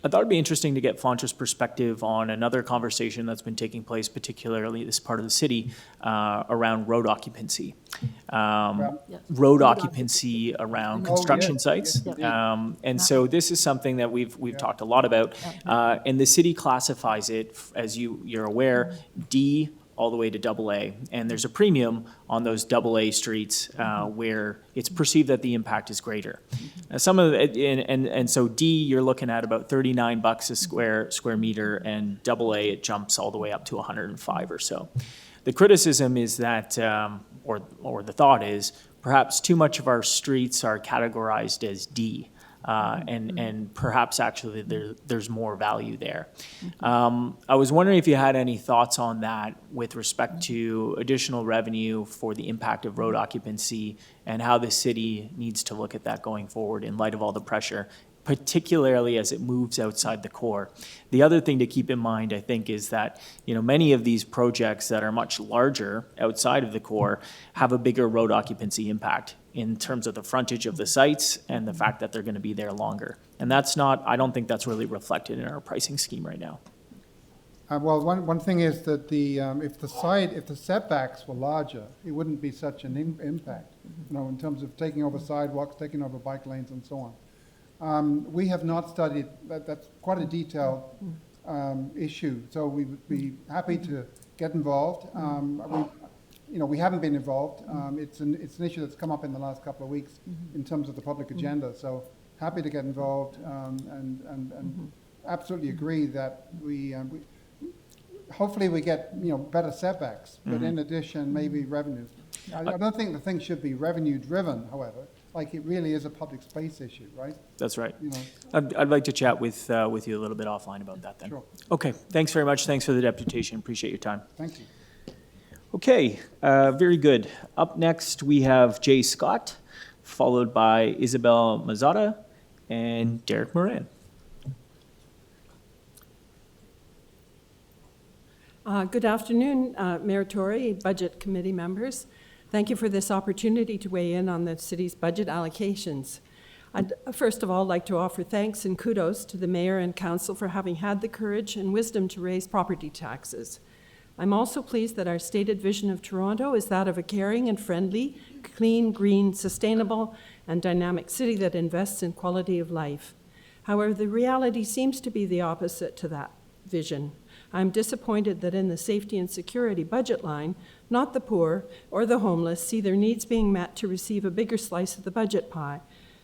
I thought it'd be interesting to get Fonterra's perspective on another conversation that's been taking place, particularly this part of the city, around road occupancy. Road occupancy around construction sites. And so this is something that we've talked a lot about. And the city classifies it, as you're aware, D all the way to AA, and there's a premium on those AA streets where it's perceived that the impact is greater. Some of it, and so D, you're looking at about $39 a square meter, and AA, it jumps all the way up to 105 or so. The criticism is that, or the thought is, perhaps too much of our streets are categorized as D. And perhaps actually there's more value there. I was wondering if you had any thoughts on that with respect to additional revenue for the impact of road occupancy and how the city needs to look at that going forward in light of all the pressure, particularly as it moves outside the core. The other thing to keep in mind, I think, is that many of these projects that are much larger outside of the core have a bigger road occupancy impact in terms of the frontage of the sites and the fact that they're going to be there longer. And I don't think that's really reflected in our pricing scheme right now. Well, one thing is that if the setbacks were larger, it wouldn't be such an impact, in terms of taking over sidewalks, taking over bike lanes, and so on. We have not studied that. That's quite a detailed issue. So we would be happy to get involved. We haven't been involved. It's an issue that's come up in the last couple of weeks in terms of the public agenda. So happy to get involved and absolutely agree that we hopefully we get better setbacks, but in addition maybe revenues. I don't think the thing should be revenue driven, however. Like it really is a public space issue, right? That's right. I'd like to chat with you a little bit offline about that then. Sure. Okay, thanks very much. Thanks for the deputation. Appreciate your time. Thank you. Okay, very good. Up next, we have Jay Scott, followed by Isabel Mazzata, and Derek Moran. Good afternoon, Mayor Tory, Budget Committee members. Thank you for this opportunity to weigh in on the city's budget allocations. I'd first of all like to offer thanks and kudos to the Mayor and Council for having had the courage and wisdom to raise property taxes. I'm also pleased that our stated vision of Toronto is that of a caring and friendly, clean, green, sustainable, and dynamic city that invests in quality of life. However, the reality seems to be the opposite to that vision. I'm disappointed that in the safety and security budget line, not the poor or the homeless see their needs being met to receive a bigger slice of the budget pie,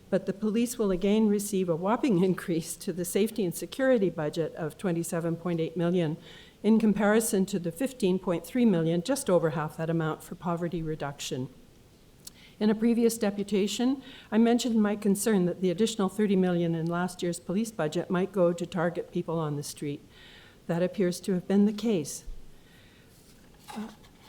but the police will again receive a whopping increase to the safety and security budget of $27.8 million in comparison to the $15.3 million, just over half that amount, for poverty reduction. In a previous deputation, I mentioned my concern that the additional $30 million in last year's police budget might go to target people on the street. That appears to have been the case.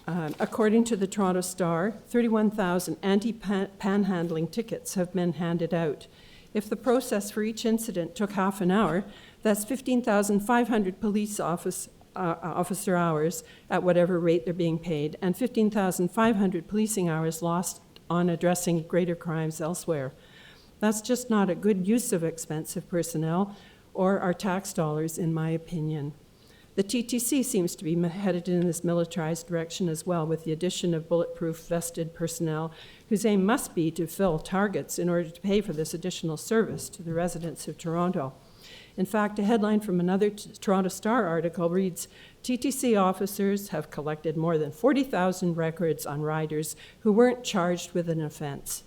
According to the Toronto Star, 31,000 anti-panhandling tickets have been handed out. If the process for each incident took half an hour, that's 15,500 police officer hours at whatever rate they're being paid, and 15,500 policing hours lost on addressing greater crimes elsewhere. That's just not a good use of expensive personnel or our tax dollars, in my opinion. The TTC seems to be headed in this militarized direction as well, with the addition of bulletproof vested personnel whose aim must be to fill targets in order to pay for this additional service to the residents of Toronto. In fact, a headline from another Toronto Star article reads, TTC officers have collected more than 40,000 records on riders who weren't charged with an offense.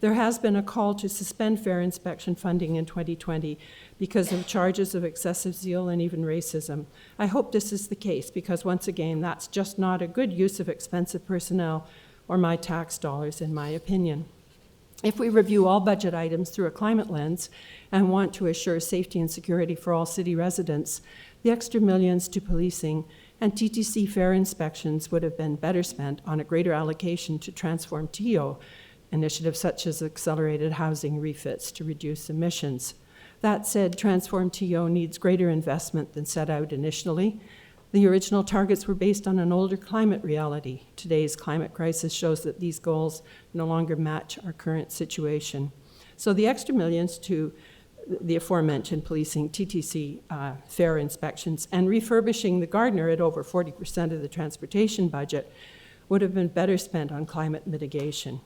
There has been a call to suspend fare inspection funding in 2020 because of charges of excessive zeal and even racism. I hope this is the case because, once again, that's just not a good use of expensive personnel or my tax dollars, in my opinion. If we review all budget items through a climate lens and want to assure safety and security for all city residents, the extra millions to policing and TTC fare inspections would have been better spent on a greater allocation to Transform TO, initiatives such as accelerated housing refits to reduce emissions. That said, Transform TO needs greater investment than set out initially. The original targets were based on an older climate reality. Today's climate crisis shows that these goals no longer match our current situation. So the extra millions to the aforementioned policing, TTC fare inspections, and refurbishing the Gardner at over 40% of the transportation budget would have been better spent on climate mitigation.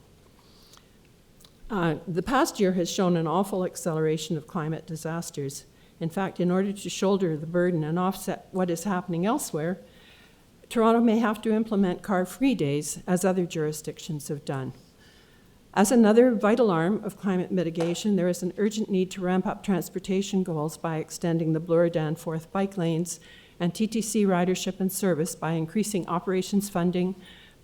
The past year has shown an awful acceleration of climate disasters. In fact, in order to shoulder the burden and offset what is happening elsewhere, Toronto may have to implement car-free days, as other jurisdictions have done. As another vital arm of climate mitigation, there is an urgent need to ramp up transportation goals by extending the Bloor-Danforth bike lanes and TTC ridership and service by increasing operations funding,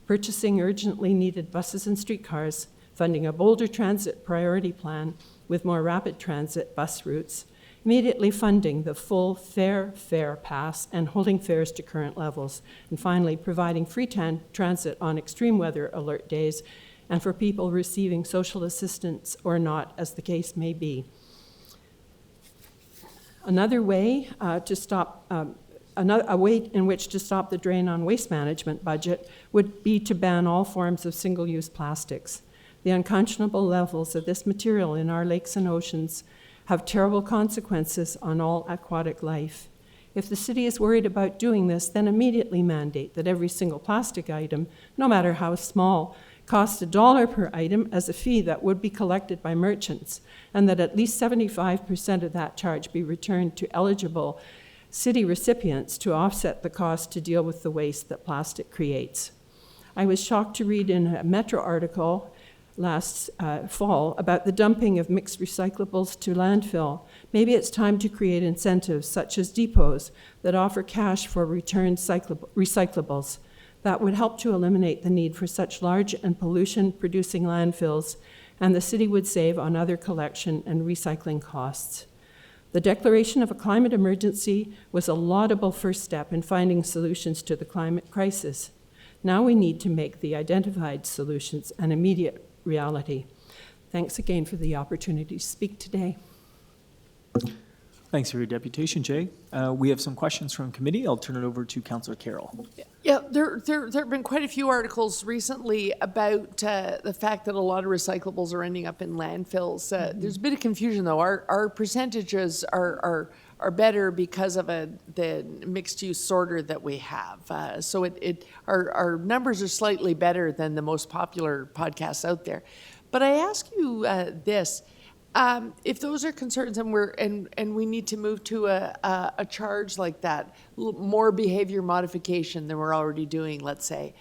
purchasing urgently needed buses and streetcars, funding a bolder transit priority plan with more rapid transit bus routes, immediately funding the full fare pass and holding fares to current levels, and finally providing free transit on extreme weather alert days and for people receiving social assistance or not, as the case may be. Another way to stop a way in which to stop the drain on waste management budget would be to ban all forms of single-use plastics. The unconscionable levels of this material in our lakes and oceans have terrible consequences on all aquatic life. If the city is worried about doing this, then immediately mandate that every single plastic item, no matter how small, costs $1 per item as a fee that would be collected by merchants, and that at least 75% of that charge be returned to eligible city recipients to offset the cost to deal with the waste that plastic creates. I was shocked to read in a Metro article last fall about the dumping of mixed recyclables to landfill. Maybe it's time to create incentives such as depots that offer cash for returned recyclables. That would help to eliminate the need for such large and pollution-producing landfills, and the city would save on other collection and recycling costs. The declaration of a climate emergency was a laudable first step in finding solutions to the climate crisis. Now we need to make the identified solutions an immediate reality. Thanks again for the opportunity to speak today. Thanks for your deputation, Jay. We have some questions from committee. I'll turn it over to Councillor Carroll. Yeah, there have been quite a few articles recently about the fact that a lot of recyclables are ending up in landfills. There's a bit of confusion, though. Our percentages are better because of the mixed-use sorter that we have. So our numbers are slightly better than the most popular podcasts out there. But I ask you this. If those are concerns and we need to move to a charge like that, more behavior modification than we're already doing, let's say,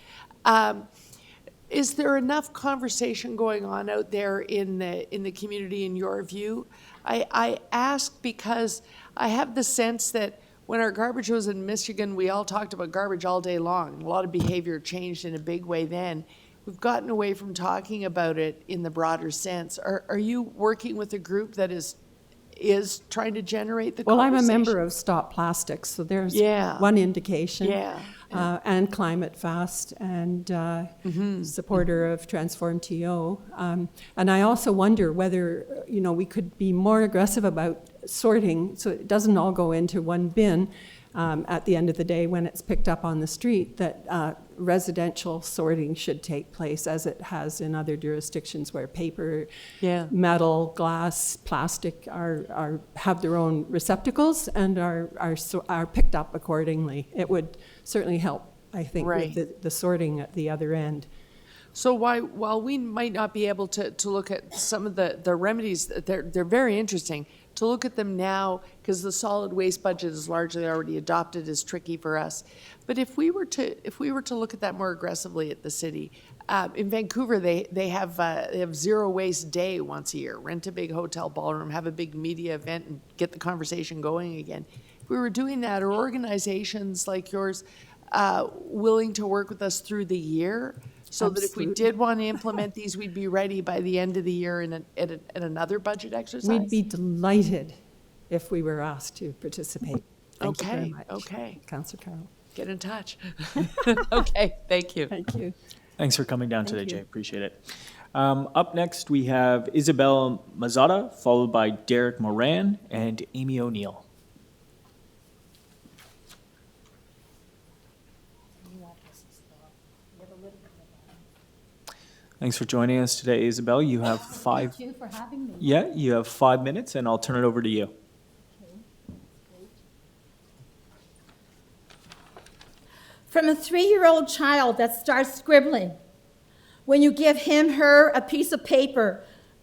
is there enough conversation going on out there in the community, in your view? I ask because I have the sense that when our garbage was in Michigan, we all talked about garbage all day long. A lot of behavior changed in a big way then. We've gotten away from talking about it in the broader sense. Are you working with a group that is trying to generate the Well, I'm a conversation? member of Stop Plastics, so there's Yeah. one indication. Yeah. And Climate Fast and supporter of Transform TO. And I also wonder whether, we could be more aggressive about sorting so it doesn't all go into one bin at the end of the day when it's picked up on the street, that residential sorting should take place as it has in other jurisdictions where paper, Yeah. metal, glass, plastic have their own receptacles and are picked up accordingly. It would certainly help, I think, Right. with the sorting at the other end. So while we might not be able to look at some of the remedies, they're very interesting. To look at them now, because the solid waste budget is largely already adopted, is tricky for us. But if we were to look at that more aggressively at the city, in Vancouver they have zero waste day once a year. Rent a big hotel ballroom, have a big media event, and get the conversation going again. If we were doing that, are organizations like yours willing to work with us through the year? So that if we Absolutely. did want to implement these, we'd be ready by the end of the year in another budget exercise? We'd be delighted if we were asked to participate. Thank you very Okay, much. okay. Councillor Carroll. Get in touch. Okay, thank you. Thank you. Thanks for coming down Thank today, you. Jay. Appreciate it. Up next, we have Isabel Mazzotta, followed by Derek Moran and Amy O'Neill. Thanks for joining us today, Isabel. You have five. Thank you for having me. Yeah, you have 5 minutes, and I'll turn it over to you. From a 3-year-old child that starts scribbling, when you give him, her a piece of paper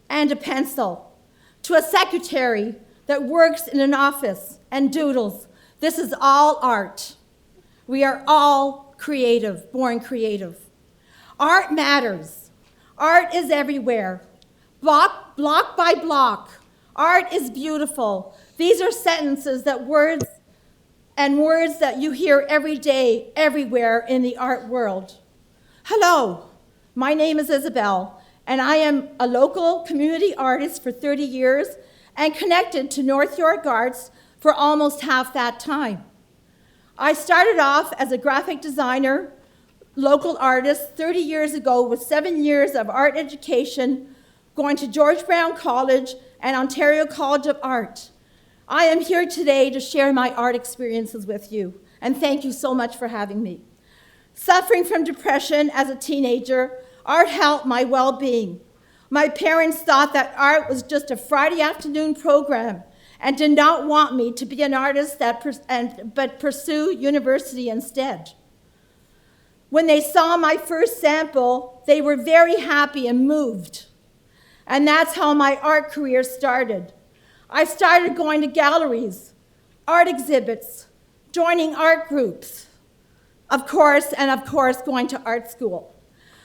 and a pencil, to a secretary that works in an office and doodles, this is all art. We are all creative, born creative. Art matters. Art is everywhere. Block by block. Art is beautiful. These are sentences that words that you hear every day, everywhere in the art world. Hello, my name is Isabel, and I am a local community artist for 30 years and connected to North York Arts for almost half that time. I started off as a graphic designer, local artist 30 years ago with 7 years of art education, going to George Brown College and Ontario College of Art. I am here today to share my art experiences with you, and thank you so much for having me. Suffering from depression as a teenager, art helped my well-being. My parents thought that art was just a Friday afternoon program and did not want me to be an artist but pursue university instead. When they saw my first sample, they were very happy and moved. And that's how my art career started. I started going to galleries, art exhibits, joining art groups, of course, going to art school.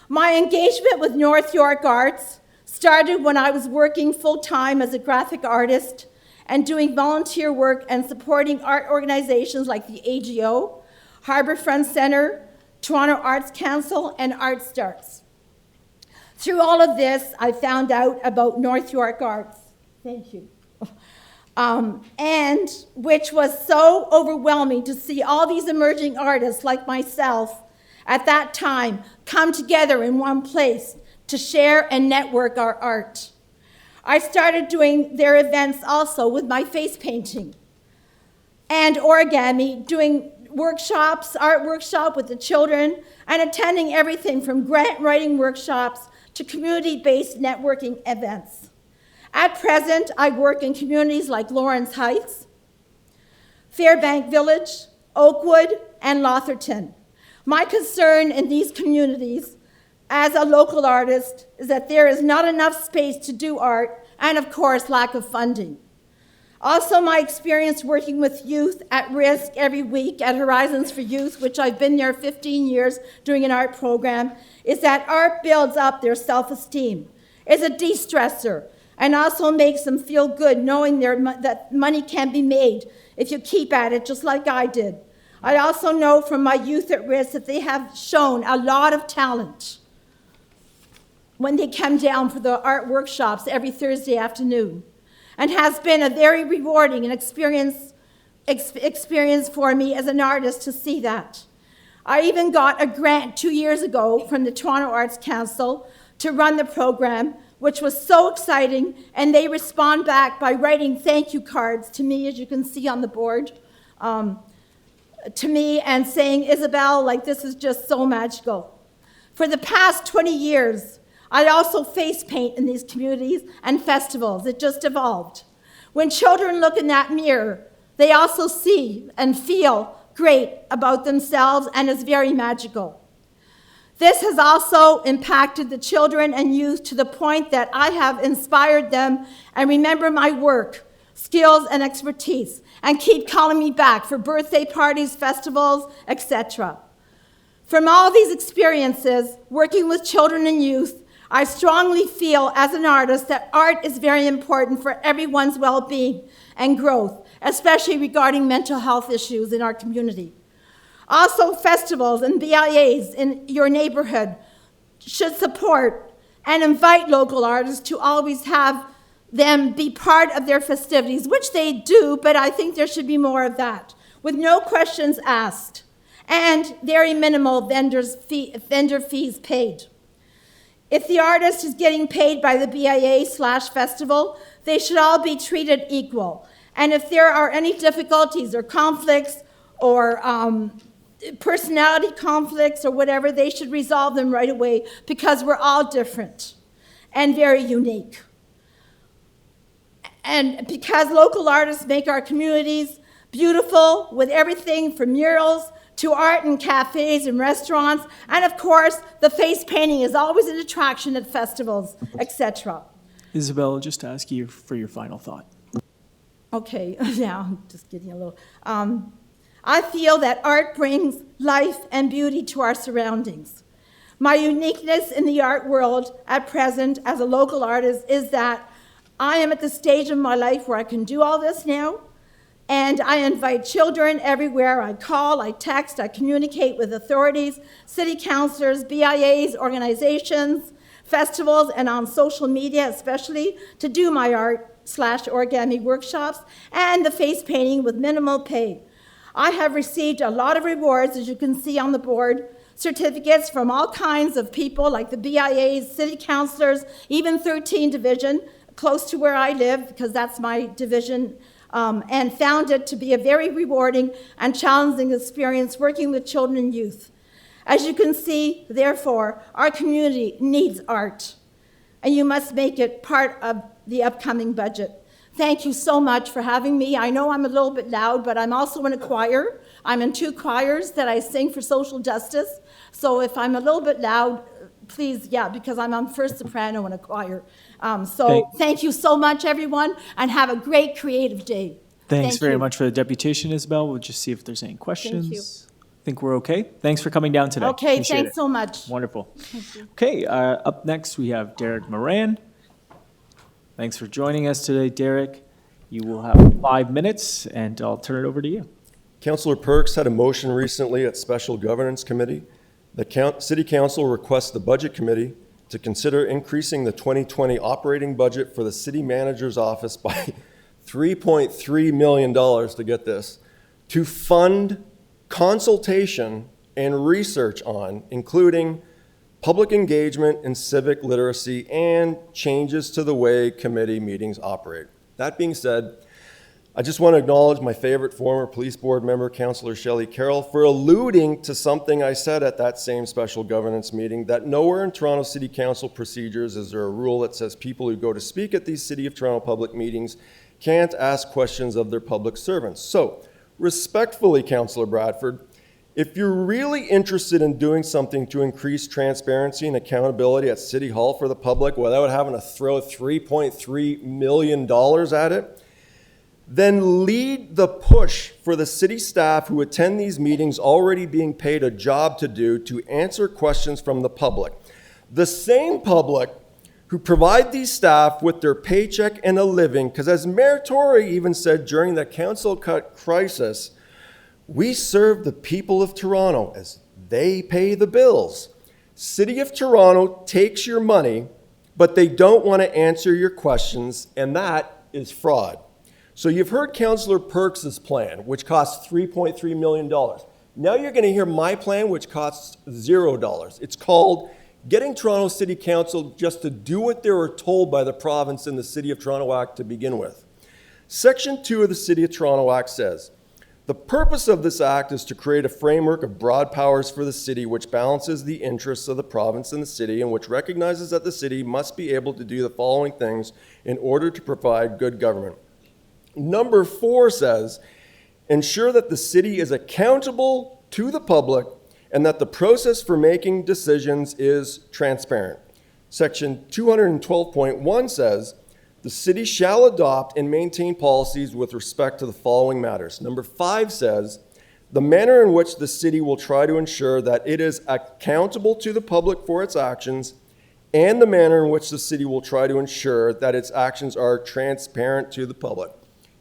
My engagement with North York Arts started when I was working full-time as a graphic artist and doing volunteer work and supporting art organizations like the AGO, Harbourfront Centre, Toronto Arts Council, and Art Starts. Through all of this, I found out about North York Arts. Thank you. And which was so overwhelming to see all these emerging artists like myself at that time come together in one place to share and network our art. I started doing their events also with my face painting and origami, doing workshops, art workshop with the children, and attending everything from grant writing workshops to community-based networking events. At present, I work in communities like Lawrence Heights, Fairbank Village, Oakwood, and Lotherton. My concern in these communities as a local artist is that there is not enough space to do art and, of course, lack of funding. Also, my experience working with youth at risk every week at Horizons for Youth, which I've been there 15 years doing an art program, is that art builds up their self-esteem, is a de-stressor, and also makes them feel good knowing that money can be made if you keep at it, just like I did. I also know from my youth at risk that they have shown a lot of talent when they come down for the art workshops every Thursday afternoon, and has been a very rewarding experience for me as an artist to see that. I even got a grant 2 years ago from the Toronto Arts Council to run the program, which was so exciting, and they respond back by writing thank you cards to me, as you can see on the board, to me, and saying, Isabel, like, this is just so magical. For the past 20 years, I also face paint in these communities and festivals. It just evolved. When children look in that mirror, they also see and feel great about themselves, and it's very magical. This has also impacted the children and youth to the point that I have inspired them and remember my work, skills, and expertise, and keep calling me back for birthday parties, festivals, etc. From all these experiences, working with children and youth, I strongly feel as an artist that art is very important for everyone's well-being and growth, especially regarding mental health issues in our community. Also, festivals and BIAs in your neighborhood should support and invite local artists to always have them be part of their festivities, which they do, but I think there should be more of that, with no questions asked, and very minimal vendor fees paid. If the artist is getting paid by the BIA/festival, they should all be treated equal. And if there are any difficulties or conflicts or personality conflicts or whatever, they should resolve them right away, because we're all different and very unique. And because local artists make our communities beautiful with everything from murals to art in cafes and restaurants, and of course, the face painting is always an attraction at festivals, etc. Isabel, just to ask you for your final thought. Okay, yeah, I'm just getting a little. I feel that art brings life and beauty to our surroundings. My uniqueness in the art world at present as a local artist is that I am at the stage of my life where I can do all this now, and I invite children everywhere. I call, I text, I communicate with authorities, city councilors, BIAs, organizations, festivals, and on social media especially, to do my art/origami workshops and the face painting with minimal pay. I have received a lot of rewards, as you can see on the board, certificates from all kinds of people like the BIAs, city councilors, even 13 Division, close to where I live, because that's my division, and found it to be a very rewarding and challenging experience working with children and youth. As you can see, therefore, our community needs art, and you must make it part of the upcoming budget. Thank you so much for having me. I know I'm a little bit loud, but I'm also in a choir. I'm in 2 choirs that I sing for social justice. So if I'm a little bit loud, please, yeah, because I'm on first soprano in a choir. Thank you so much, everyone, and have a great creative day. Thanks Thank very you. much for the deputation, Isabel. We'll just see if there's any questions. you. I think we're okay. Thanks for coming down today. Okay, Appreciate thanks it. so much. Wonderful. Okay, up next we have Derek Moran. Thanks for joining us today, Derek. You will have 5 minutes, and I'll turn it over to you. Councillor Perks had a motion recently at Special Governance Committee. The City Council requests the Budget Committee to consider increasing the 2020 operating budget for the City Manager's Office by $3.3 million, to get this, to fund consultation and research on, including public engagement in civic literacy, and changes to the way committee meetings operate. That being said, I just want to acknowledge my favorite former police board member, Councillor Shelley Carroll, for alluding to something I said at that same special governance meeting, that nowhere in Toronto City Council procedures is there a rule that says people who go to speak at these City of Toronto public meetings can't ask questions of their public servants. So, respectfully, Councillor Bradford, if you're really interested in doing something to increase transparency and accountability at City Hall for the public without having to throw $3.3 million at it, then lead the push for the city staff who attend these meetings already being paid a job to do to answer questions from the public. The same public who provide these staff with their paycheck and a living, because as Mayor Tory even said during the council cut crisis, we serve the people of Toronto as they pay the bills. City of Toronto takes your money, but they don't want to answer your questions, and that is fraud. So you've heard Councillor Perks' plan, which costs $3.3 million. Now you're going to hear my plan, which costs $0. It's called Getting Toronto City Council just to do what they were told by the province in the City of Toronto Act to begin with. Section 2 of the City of Toronto Act says, the purpose of this act is to create a framework of broad powers for the city which balances the interests of the province and the city and which recognizes that the city must be able to do the following things in order to provide good government. Number 4 says, ensure that the city is accountable to the public and that the process for making decisions is transparent. Section 212.1 says, the city shall adopt and maintain policies with respect to the following matters. Number 5 says, the manner in which the city will try to ensure that it is accountable to the public for its actions and the manner in which the city will try to ensure that its actions are transparent to the public.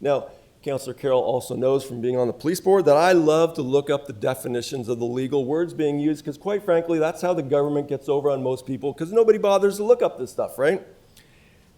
Now, Councillor Carroll also knows from being on the police board that I love to look up the definitions of the legal words being used because, quite frankly, that's how the government gets over on most people because nobody bothers to look up this stuff, right?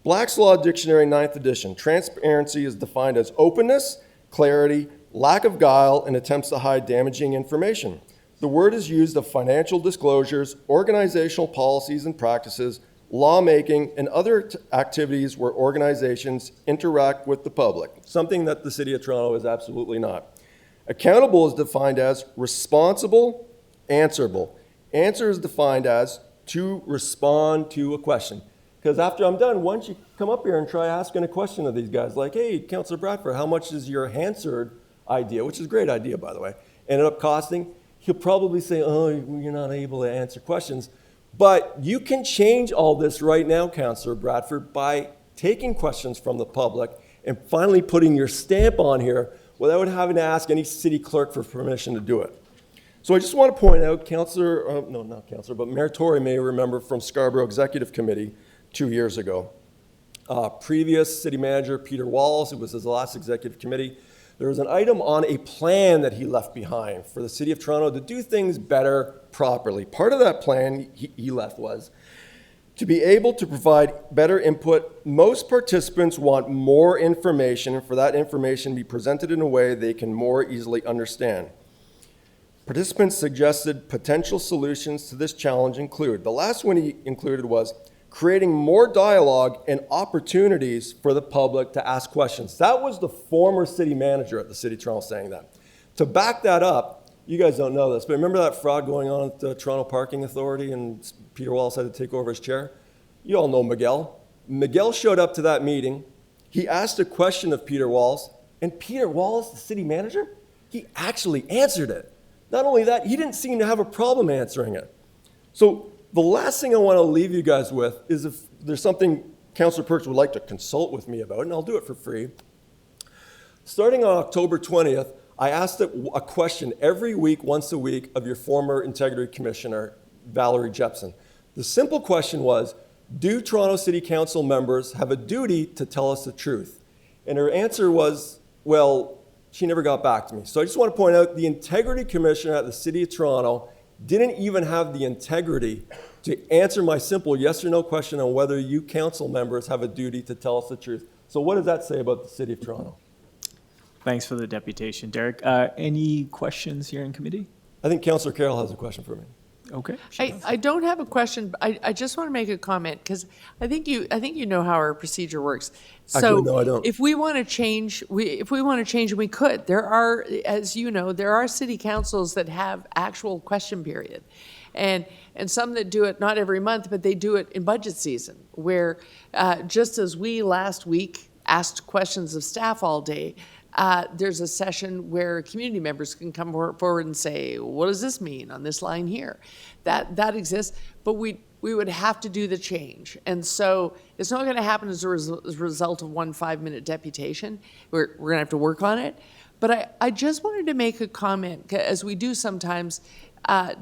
Black's Law Dictionary, 9th edition. Transparency is defined as openness, clarity, lack of guile, and attempts to hide damaging information. The word is used of financial disclosures, organizational policies and practices, lawmaking, and other activities where organizations interact with the public, something that the City of Toronto is absolutely not. Accountable is defined as responsible, answerable. Answer is defined as to respond to a question. Because after I'm done, why don't you come up here and try asking a question of these guys, like, hey, Councillor Bradford, how much is your Hansard idea, which is a great idea, by the way, ended up costing? He'll probably say, oh, you're not able to answer questions. But you can change all this right now, Councillor Bradford, by taking questions from the public and finally putting your stamp on here without having to ask any city clerk for permission to do it. So I just want to point out, Mayor Tory may remember from Scarborough Executive Committee 2 years ago. Previous city manager, Peter Walls, it was his last executive committee, there was an item on a plan that he left behind for the City of Toronto to do things better properly. Part of that plan he left was to be able to provide better input. Most participants want more information, and for that information to be presented in a way they can more easily understand. Participants suggested potential solutions to this challenge include, the last one he included was creating more dialogue and opportunities for the public to ask questions. That was the former city manager at the City of Toronto saying that. To back that up, you guys don't know this, but remember that fraud going on at the Toronto Parking Authority and Peter Wallace had to take over his chair? You all know Miguel. Miguel showed up to that meeting. He asked a question of Peter Wallace, and Peter Wallace, the city manager, he actually answered it. Not only that, he didn't seem to have a problem answering it. So the last thing I want to leave you guys with is if there's something Councillor Perks would like to consult with me about, and I'll do it for free. Starting on October 20th, I asked a question every week, once a week, of your former Integrity Commissioner, Valerie Jepson. The simple question was, do Toronto City Council members have a duty to tell us the truth? And her answer was, well, she never got back to me. So I just want to point out the Integrity Commissioner at the City of Toronto didn't even have the integrity to answer my simple yes or no question on whether you council members have a duty to tell us the truth. So what does that say about the City of Toronto? Thanks for the deputation, Derek. Any questions here in committee? I think Councillor Carroll has a question for me. Okay. I don't have a question, but I just want to make a comment, because I think you know how our procedure works. Actually, no, I don't. If we want to change, we could. There are, as you know, there are city councils that have actual question period. And some that do it not every month, but they do it in budget season, where just as we last week asked questions of staff all day, there's a session where community members can come forward and say, what does this mean on this line here? That exists, but we would have to do the change. And so it's not going to happen as a result of one 5-minute deputation. We're going to have to work on it. But I just wanted to make a comment, as we do sometimes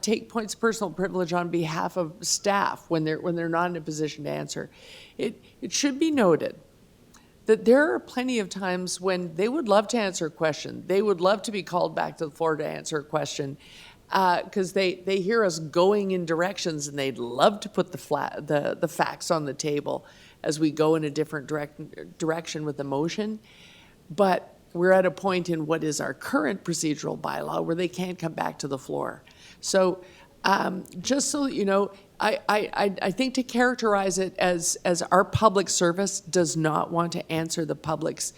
take points of personal privilege on behalf of staff when they're not in a position to answer. It should be noted that there are plenty of times when they would love to answer a question. They would love to be called back to the floor to answer a question, because they hear us going in directions, and they'd love to put the facts on the table as we go in a different direction with the motion. But we're at a point in what is our current procedural bylaw where they can't come back to the floor. So just so that you know, I think to characterize it as our public service does not want to answer the public's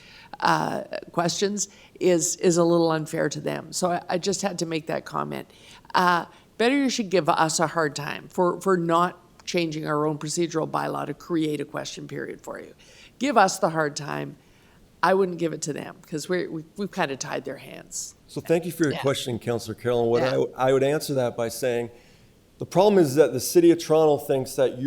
questions is a little unfair to them. So I just had to make that comment. Better you should give us a hard time for not changing our own procedural bylaw to create a question period for you. Give us the hard time. I wouldn't give it to them, because we've kind of tied their hands. So thank you for your question, Councillor Carroll. What Yeah. I would answer that by saying, the problem is that the City of Toronto thinks that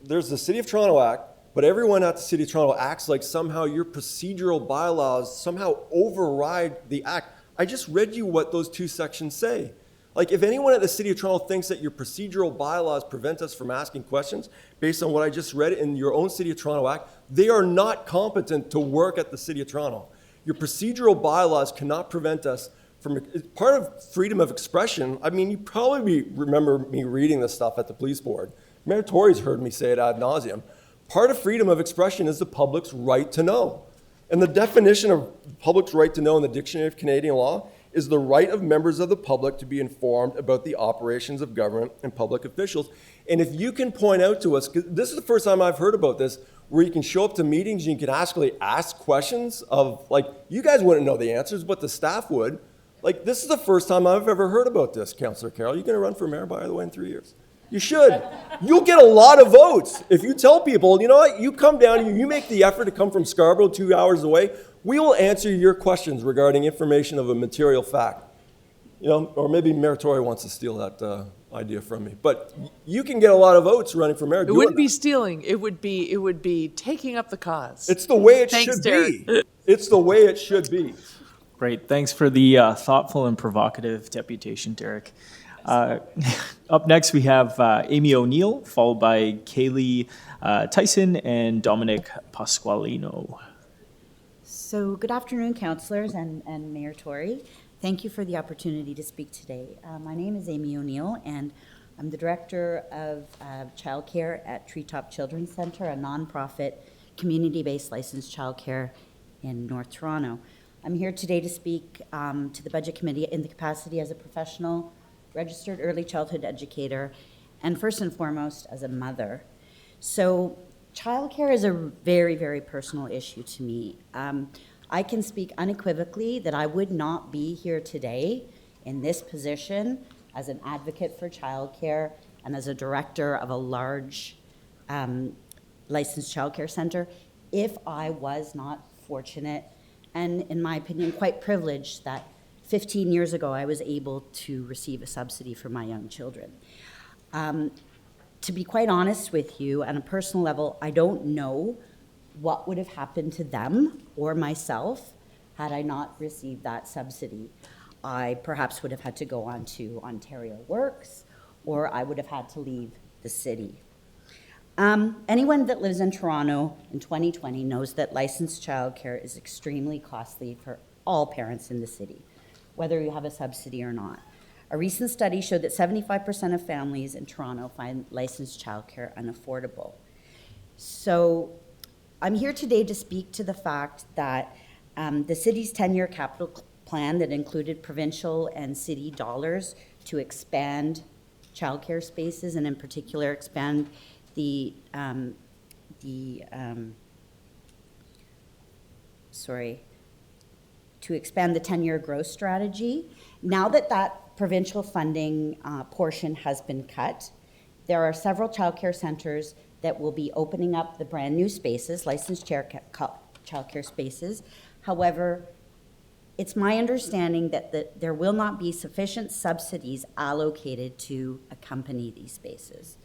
there's the City of Toronto Act, but everyone at the City of Toronto acts like somehow your procedural bylaws somehow override the act. I just read you what those two sections say. Like, if anyone at the City of Toronto thinks that your procedural bylaws prevent us from asking questions based on what I just read in your own City of Toronto Act, they are not competent to work at the City of Toronto. Your procedural bylaws cannot prevent us from, it's part of freedom of expression. I mean, you probably remember me reading this stuff at the police board. Mayor Tory's heard me say it ad nauseum. Part of freedom of expression is the public's right to know. And the definition of public's right to know in the Dictionary of Canadian Law is the right of members of the public to be informed about the operations of government and public officials. And if you can point out to us, 'cause this is the first time I've heard about this, where you can show up to meetings and you can actually ask questions of, like, you guys wouldn't know the answers, but the staff would. Like, this is the first time I've ever heard about this, Councillor Carroll. You're going to run for mayor, by the way, in 3 years. You should. You'll get a lot of votes if you tell people, you know what, you come down here, you make the effort to come from Scarborough 2 hours away, we will answer your questions regarding information of a material fact. You know, or maybe Mayor Tory wants to steal that idea from me. But you can get a lot of votes running for mayor. It wouldn't be stealing. It would be taking up the cause. It's the way it Thanks, should Derek. be. It's the way it should be. Great. Thanks for the thoughtful and provocative deputation, Derek. Up next, we have Amy O'Neill, followed by Kaylee Tyson and Dominic Pasqualino. So good afternoon, councillors and Mayor Tory. Thank you for the opportunity to speak today. My name is Amy O'Neill, and I'm the Director of Childcare at Treetop Children's Centre, a nonprofit, community-based licensed childcare in North Toronto. I'm here today to speak to the Budget Committee in the capacity as a professional, registered early childhood educator, and first and foremost, as a mother. So childcare is a very, very personal issue to me. I can speak unequivocally that I would not be here today in this position as an advocate for childcare and as a director of a large licensed childcare center if I was not fortunate and, in my opinion, quite privileged that 15 years ago I was able to receive a subsidy for my young children. To be quite honest with you, on a personal level, I don't know what would have happened to them or myself had I not received that subsidy. I perhaps would have had to go on to Ontario Works, or I would have had to leave the city. Anyone that lives in Toronto in 2020 knows that licensed childcare is extremely costly for all parents in the city, whether you have a subsidy or not. A recent study showed that 75% of families in Toronto find licensed childcare unaffordable. So I'm here today to speak to the fact that the city's 10-year capital plan that included provincial and city dollars to expand childcare spaces, and in particular expand the to expand the 10-year growth strategy. Now that that provincial funding portion has been cut, there are several childcare centers that will be opening up the brand new spaces, licensed childcare spaces. However, it's my understanding that there will not be sufficient subsidies allocated to accompany these spaces.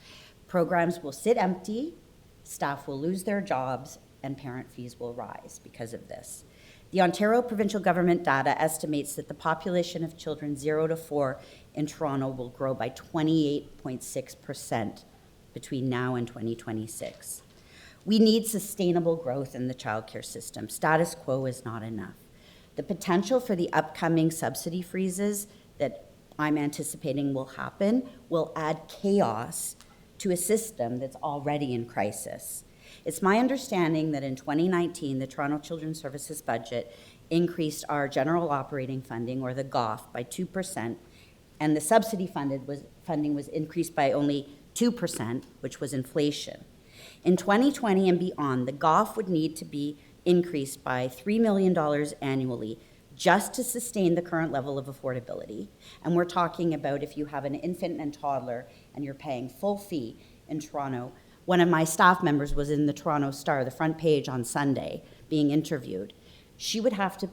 Programs will sit empty, staff will lose their jobs, and parent fees will rise because of this. The Ontario provincial government data estimates that the population of children 0 to 4 in Toronto will grow by 28.6% between now and 2026. We need sustainable growth in the childcare system. Status quo is not enough. The potential for the upcoming subsidy freezes that I'm anticipating will happen will add chaos to a system that's already in crisis. It's my understanding that in 2019, the Toronto Children's Services budget increased our general operating funding, or the GOF, by 2%, and the subsidy funding was increased by only 2%, which was inflation. In 2020 and beyond, the GOF would need to be increased by $3 million annually just to sustain the current level of affordability. And we're talking about if you have an infant and toddler and you're paying full fee in Toronto. One of my staff members was in the Toronto Star, the front page on Sunday, being interviewed. She would have to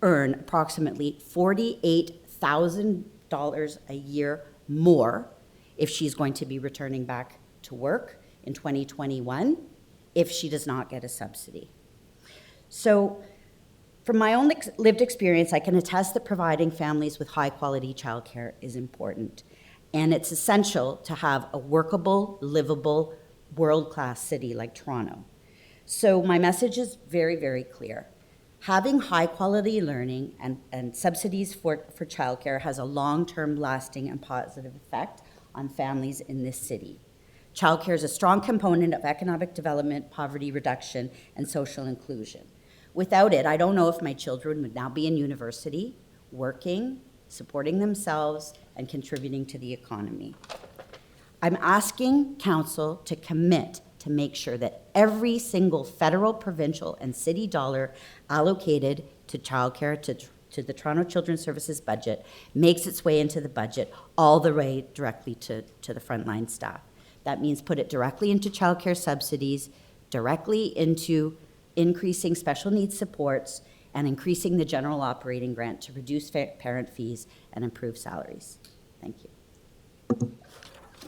earn approximately $48,000 a year more if she's going to be returning back to work in 2021 if she does not get a subsidy. So from my own lived experience, I can attest that providing families with high-quality childcare is important, and it's essential to have a workable, livable, world-class city like Toronto. So my message is very, very clear. Having high-quality learning and subsidies for childcare has a long-term, lasting, and positive effect on families in this city. Childcare is a strong component of economic development, poverty reduction, and social inclusion. Without it, I don't know if my children would now be in university, working, supporting themselves, and contributing to the economy. I'm asking Council to commit to make sure that every single federal, provincial, and city dollar allocated to childcare, to the Toronto Children's Services budget, makes its way into the budget all the way directly to the frontline staff. That means put it directly into childcare subsidies, directly into increasing special needs supports, and increasing the general operating grant to reduce parent fees and improve salaries. Thank you.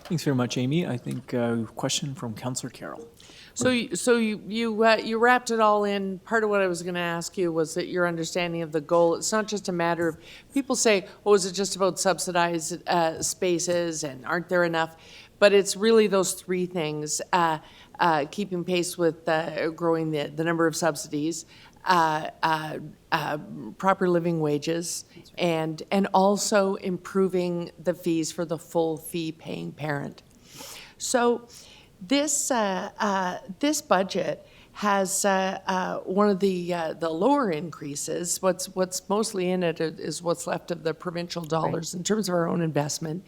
Thanks very much, Amy. I think a question from Councillor Carroll. So you wrapped it all in. Part of what I was going to ask you was that your understanding of the goal, it's not just a matter of, people say, oh, is it just about subsidized spaces and aren't there enough? But it's really those three things, keeping pace with growing the number of subsidies, proper living wages, and also improving the fees for the full fee paying parent. So this budget has one of the lower increases. What's mostly in it is what's left of the provincial dollars. Right. In terms of our own investment.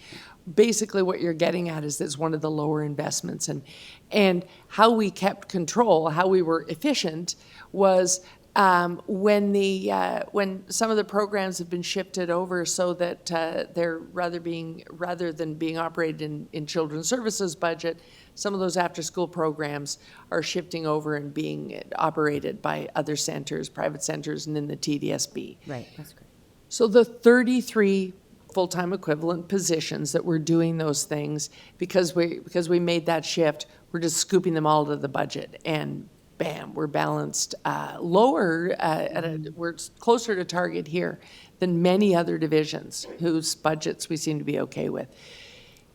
Basically what you're getting at is it's one of the lower investments, and how we kept control, how we were efficient was when some of the programs have been shifted over so that they're rather than being operated in children's services budget, some of those after-school programs are shifting over and being operated by other centers, private centers, and in the TDSB. Right, that's great. So the 33 full-time equivalent positions that we're doing those things, because we made that shift, we're just scooping them all to the budget, and bam, we're balanced lower, we're closer to target here than many other divisions whose budgets we seem to be okay with.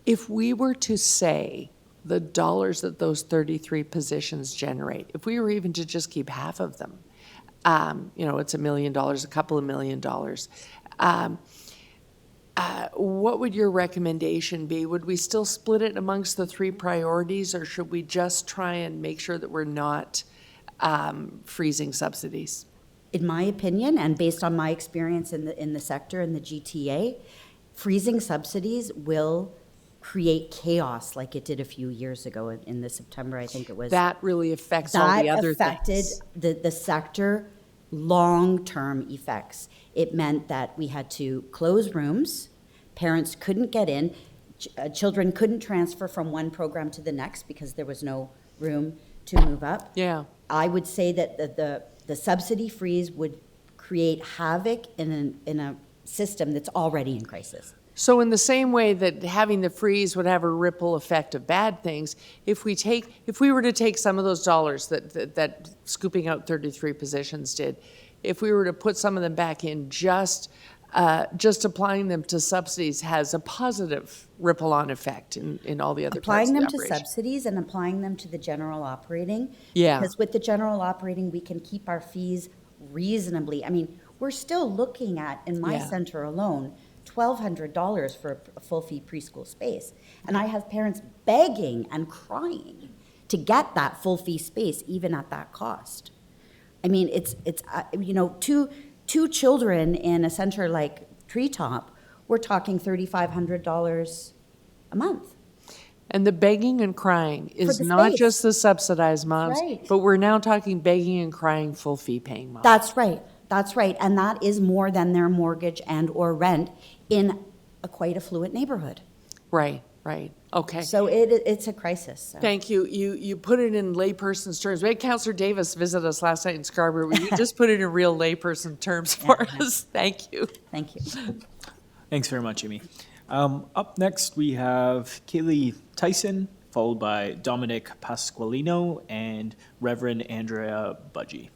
If we were to say the dollars that those 33 positions generate, if we were even to just keep half of them, it's $1 million, a couple of $1 million. What would your recommendation be? Would we still split it amongst the three priorities, or should we just try and make sure that we're not freezing subsidies? In my opinion, and based on my experience in the sector, in the GTA, freezing subsidies will create chaos like it did a few years ago in the September, I think it was. That really affects all the other affected things. the sector long-term effects. It meant that we had to close rooms, parents couldn't get in, children couldn't transfer from one program to the next because there was no room to move up. Yeah. I would say that the subsidy freeze would create havoc in a system that's already in crisis. So in the same way that having the freeze would have a ripple effect of bad things, if we were to take some of those dollars that scooping out 33 positions did, if we were to put some of them back in, just applying them to subsidies has a positive ripple-on effect in all the other parts Applying of the them to operation. subsidies and applying them to the general operating. Yeah. Because with the general operating, we can keep our fees reasonably. I mean, we're still looking at, in my Yeah. center alone, $1,200 for a full fee preschool space. And I have parents begging and crying to get that full fee space, even at that cost. I mean, it's two children in a center like Treetop, we're talking $3,500 a month. And the begging and crying is the not space. just the subsidized moms, Right. but we're now talking begging and crying full fee paying moms. That's right. That's right. And that is more than their mortgage and or rent in a quite affluent neighborhood. Right, right. Okay. So it's a crisis. So. Thank you. You put it in layperson's terms. We had Councillor Davis visit us last night in Scarborough. Will you just put it in real layperson terms for us? Thank you. Thank you. Thanks very much, Amy. Up next, we have Kaylee Tyson, followed by Dominic Pasqualino and Reverend Andrea Budgie.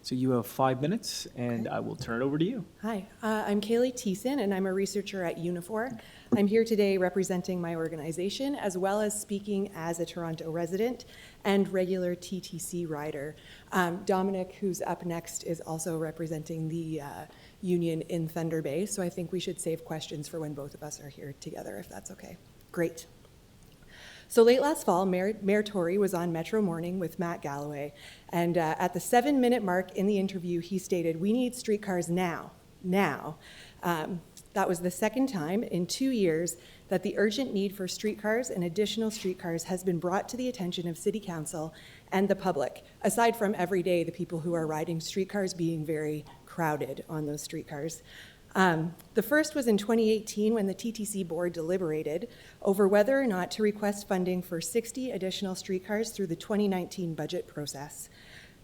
So you have 5 minutes, and I will turn it over to you. Hi, I'm Kaylee Thiessen, and I'm a researcher at Unifor. I'm here today representing my organization, as well as speaking as a Toronto resident and regular TTC rider. Dominic, who's up next, is also representing the union in Thunder Bay, so I think we should save questions for when both of us are here together, if that's okay. Great. So late last fall, Mayor Tory was on Metro Morning with Matt Galloway, and at the 7-minute mark in the interview, he stated, "We need streetcars now, now." That was the second time in 2 years that the urgent need for streetcars and additional streetcars has been brought to the attention of City Council and the public, aside from every day the people who are riding streetcars being very crowded on those streetcars. The first was in 2018 when the TTC board deliberated over whether or not to request funding for 60 additional streetcars through the 2019 budget process.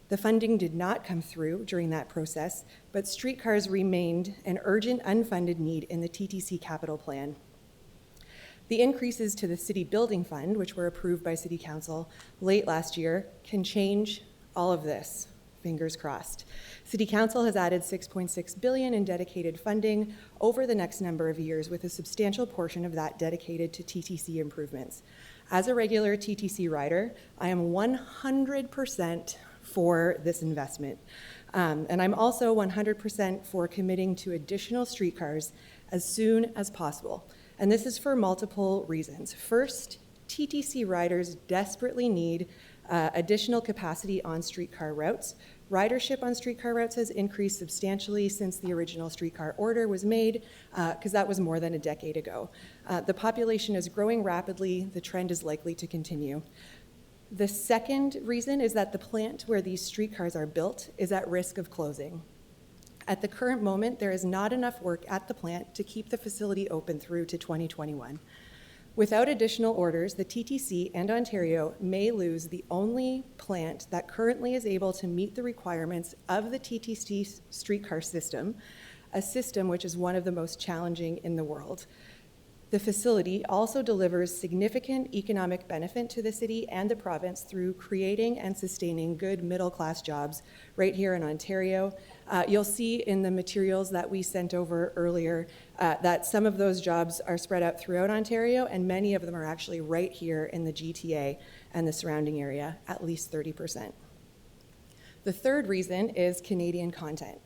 The funding did not come through during that process, but streetcars remained an urgent unfunded need in the TTC capital plan. The increases to the City Building Fund, which were approved by City Council late last year, can change all of this. Fingers crossed. City Council has added $6.6 billion in dedicated funding over the next number of years, with a substantial portion of that dedicated to TTC improvements. As a regular TTC rider, I am 100% for this investment. And I'm also 100% for committing to additional streetcars as soon as possible. And this is for multiple reasons. First, TTC riders desperately need additional capacity on streetcar routes. Ridership on streetcar routes has increased substantially since the original streetcar order was made, because that was more than a decade ago. The population is growing rapidly. The trend is likely to continue. The second reason is that the plant where these streetcars are built is at risk of closing. At the current moment, there is not enough work at the plant to keep the facility open through to 2021. Without additional orders, the TTC and Ontario may lose the only plant that currently is able to meet the requirements of the TTC streetcar system, a system which is one of the most challenging in the world. The facility also delivers significant economic benefit to the city and the province through creating and sustaining good middle-class jobs right here in Ontario. You'll see in the materials that we sent over earlier that some of those jobs are spread out throughout Ontario, and many of them are actually right here in the GTA and the surrounding area, at least 30%. The third reason is Canadian content.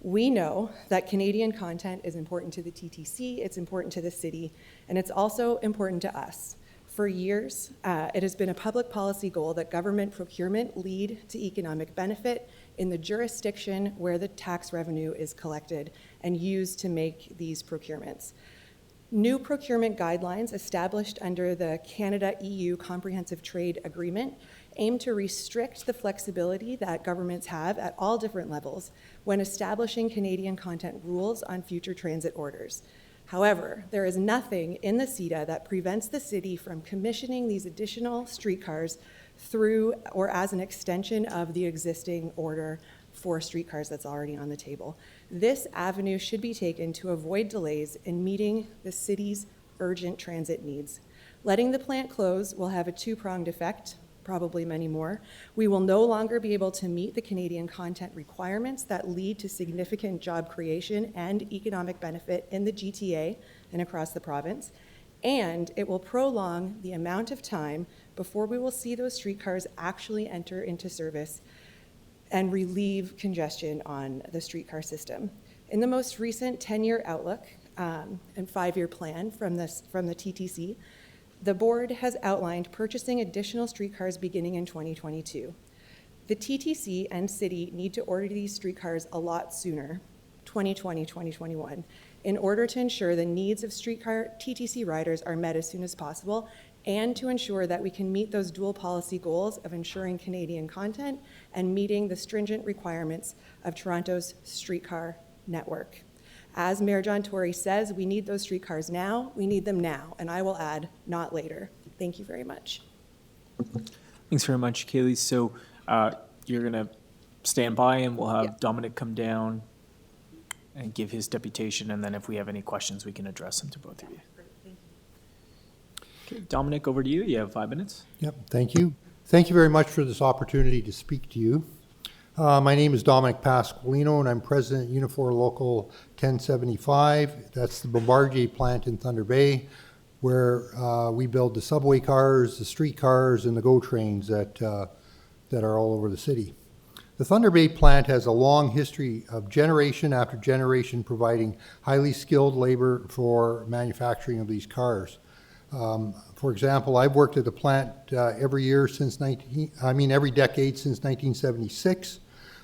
We know that Canadian content is important to the TTC, it's important to the city, and it's also important to us. For years, it has been a public policy goal that government procurement lead to economic benefit in the jurisdiction where the tax revenue is collected and used to make these procurements. New procurement guidelines established under the Canada-EU Comprehensive Trade Agreement aim to restrict the flexibility that governments have at all different levels when establishing Canadian content rules on future transit orders. However, there is nothing in the CETA that prevents the city from commissioning these additional streetcars through or as an extension of the existing order for streetcars that's already on the table. This avenue should be taken to avoid delays in meeting the city's urgent transit needs. Letting the plant close will have a two-pronged effect, probably many more. We will no longer be able to meet the Canadian content requirements that lead to significant job creation and economic benefit in the GTA and across the province. And it will prolong the amount of time before we will see those streetcars actually enter into service and relieve congestion on the streetcar system. In the most recent 10-year outlook and 5-year plan from the TTC, the board has outlined purchasing additional streetcars beginning in 2022. The TTC and city need to order these streetcars a lot sooner, 2020, 2021, in order to ensure the needs of streetcar TTC riders are met as soon as possible, and to ensure that we can meet those dual policy goals of ensuring Canadian content and meeting the stringent requirements of Toronto's streetcar network. As Mayor John Tory says, we need those streetcars now, we need them now, and I will add, not later. Thank you very much. Thanks very much, Kaylee. So you're going to stand by and we'll have Dominic come down and give his deputation, and then if we have any questions, we can address them to both of you. Okay, Dominic, over to you. You have 5 minutes. Yep, thank you. Thank you very much for this opportunity to speak to you. My name is Dominic Pasqualino, and I'm President Unifor Local 1075. That's the Bombardier plant in Thunder Bay, where we build the subway cars, the street cars, and the GO trains that are all over the city. The Thunder Bay plant has a long history of generation after generation providing highly skilled labor for manufacturing of these cars. For example, I've worked at the plant every decade since 1976.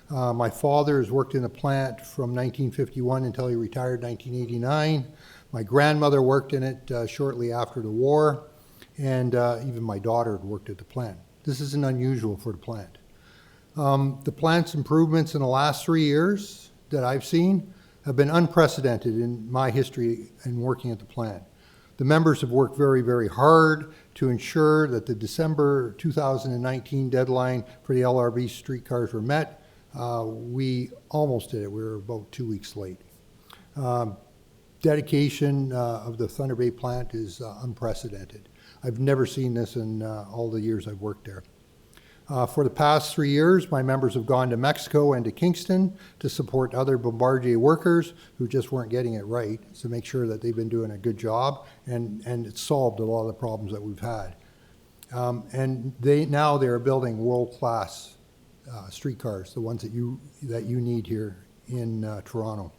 My father has worked in the plant from 1951 until he retired in 1989. My grandmother worked in it shortly after the war, and even my daughter had worked at the plant. This isn't unusual for the plant. The plant's improvements in the last 3 years that I've seen have been unprecedented in my history in working at the plant. The members have worked very, very hard to ensure that the December 2019 deadline for the LRB streetcars were met. We almost did it. We were about 2 weeks late. Dedication of the Thunder Bay plant is unprecedented. I've never seen this in all the years I've worked there. For the past 3 years, my members have gone to Mexico and to Kingston to support other Bombardier workers who just weren't getting it right, to make sure that they've been doing a good job, and it's solved a lot of the problems that we've had. And they're building world-class streetcars, the ones that you need here in Toronto.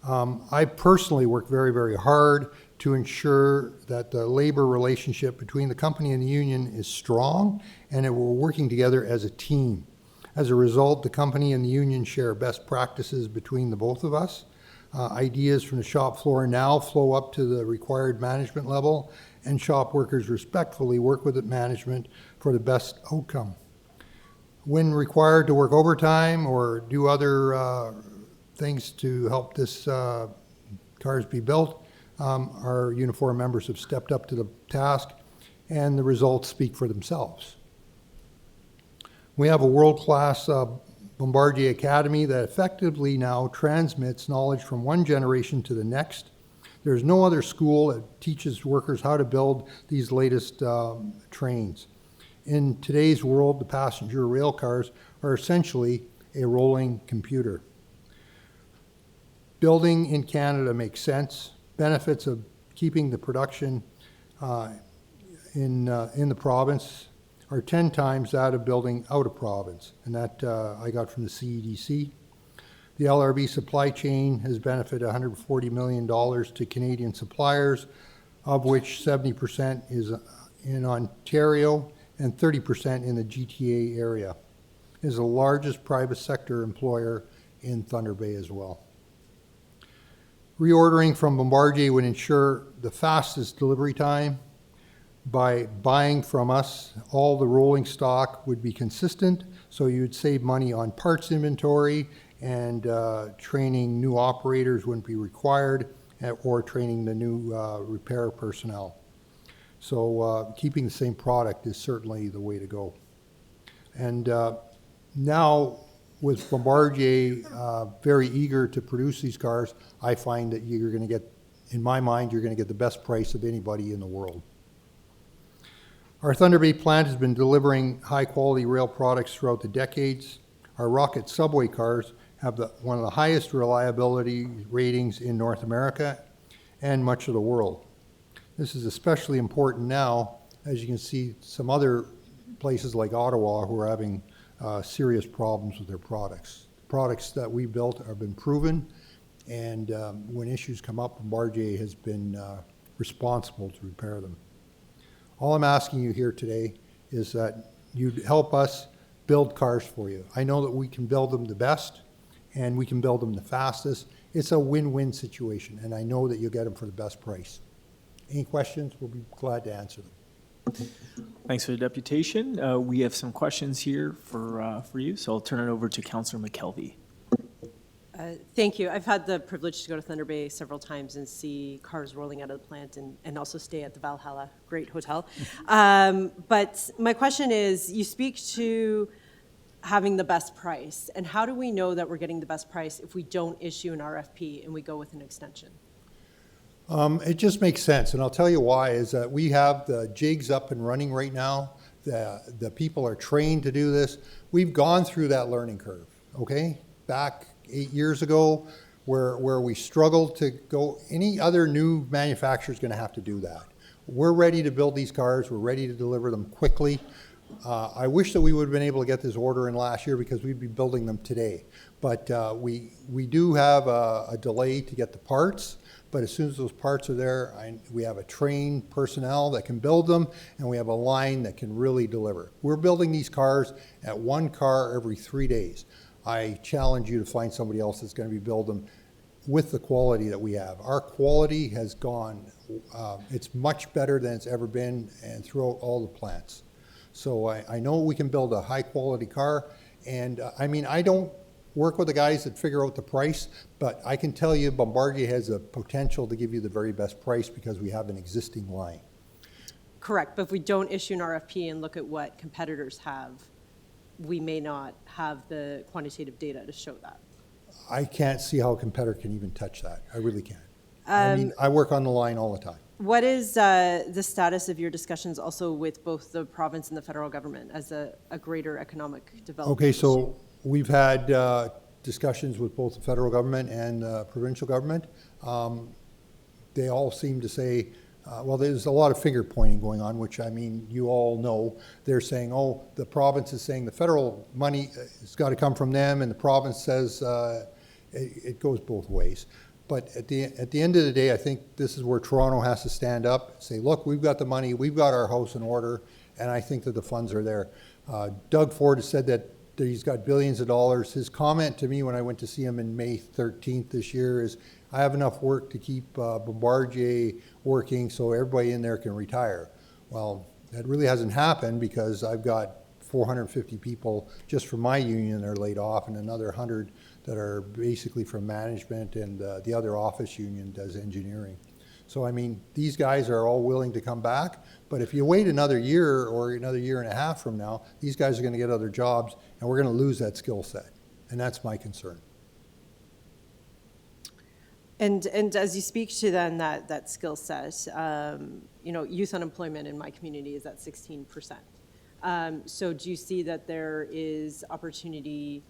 I personally work very, very hard to ensure that the labor relationship between the company and the union is strong and that we're working together as a team. As a result, the company and the union share best practices between the both of us. Ideas from the shop floor now flow up to the required management level, and shop workers respectfully work with the management for the best outcome. When required to work overtime or do other things to help this cars be built, our uniform members have stepped up to the task, and the results speak for themselves. We have a world-class Bombardier Academy that effectively now transmits knowledge from one generation to the next. There's no other school that teaches workers how to build these latest trains. In today's world, the passenger rail cars are essentially a rolling computer. Building in Canada makes sense. Benefits of keeping the production in the province are 10 times that of building out of province, and that I got from the CEDC. The LRB supply chain has benefited $140 million to Canadian suppliers, of which 70% is in Ontario and 30% in the GTA area. It is the largest private sector employer in Thunder Bay as well. Reordering from Bombardier would ensure the fastest delivery time. By buying from us, all the rolling stock would be consistent, so you'd save money on parts inventory, and training new operators wouldn't be required, or training the new repair personnel. So keeping the same product is certainly the way to go. And now, with Bombardier very eager to produce these cars, I find that you're going to get, in my mind, you're going to get the best price of anybody in the world. Our Thunder Bay plant has been delivering high-quality rail products throughout the decades. Our Rocket subway cars have one of the highest reliability ratings in North America and much of the world. This is especially important now, as you can see some other places like Ottawa who are having serious problems with their products. The products that we built have been proven, and when issues come up, Bombardier has been responsible to repair them. All I'm asking you here today is that you help us build cars for you. I know that we can build them the best, and we can build them the fastest. It's a win-win situation, and I know that you'll get them for the best price. Any questions? We'll be glad to answer them. Thanks for the deputation. We have some questions here for you, so I'll turn it over to Councillor McKelvey. Thank you. I've had the privilege to go to Thunder Bay several times and see cars rolling out of the plant and also stay at the Valhalla, great hotel. But my question is, you speak to having the best price, and how do we know that we're getting the best price if we don't issue an RFP and we go with an extension? It just makes sense, and I'll tell you why, is that we have the jigs up and running right now. The people are trained to do this. We've gone through that learning curve, okay? Back 8 years ago, where we struggled to go, any other new manufacturer is going to have to do that. We're ready to build these cars. We're ready to deliver them quickly. I wish that we would have been able to get this order in last year because we'd be building them today. But we do have a delay to get the parts. But as soon as those parts are there, we have a trained personnel that can build them, and we have a line that can really deliver. We're building these cars at one car every 3 days. I challenge you to find somebody else that's going to be building them with the quality that we have. Our quality has gone, it's much better than it's ever been, and throughout all the plants. So I know we can build a high quality car, and I mean, I don't work with the guys that figure out the price, but I can tell you Bombardier has a potential to give you the very best price because we have an existing line. Correct, but if we don't issue an RFP and look at what competitors have, we may not have the quantitative data to show that. I can't see how a competitor can even touch that. I really can't. I mean, I work on the line all the time. What is the status of your discussions also with both the province and the federal government as a greater economic development? Okay, so we've had discussions with both the federal government and the provincial government. They all seem to say, well, there's a lot of finger pointing going on, which I mean, you all know. They're saying, oh, the province is saying the federal money has got to come from them, and the province says it goes both ways. But at the end of the day, I think this is where Toronto has to stand up, say, look, we've got the money, we've got our house in order, and I think that the funds are there. Doug Ford has said that he's got billions of dollars. His comment to me when I went to see him in May 13th this year is, I have enough work to keep Bombardier working so everybody in there can retire. Well, that really hasn't happened because I've got 450 people just from my union that are laid off, and another 100 that are basically from management, and the other office union does engineering. So I mean, these guys are all willing to come back, but if you wait another year or another year and a half from now, these guys are going to get other jobs, and we're going to lose that skill set, and that's my concern. And as you speak to then that skill set, you know, youth unemployment in my community is at 16%. So do you see that there is opportunity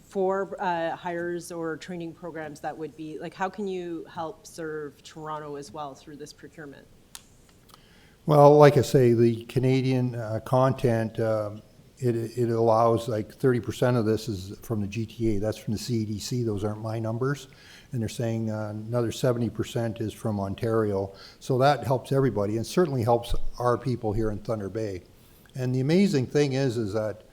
for hires or training programs that would be, like, how can you help serve Toronto as well through this procurement? Well, like I say, the Canadian content, it allows like 30% of this is from the GTA. That's from the CEDC. Those aren't my numbers. And they're saying another 70% is from Ontario. So that helps everybody, and certainly helps our people here in Thunder Bay. And the amazing thing is that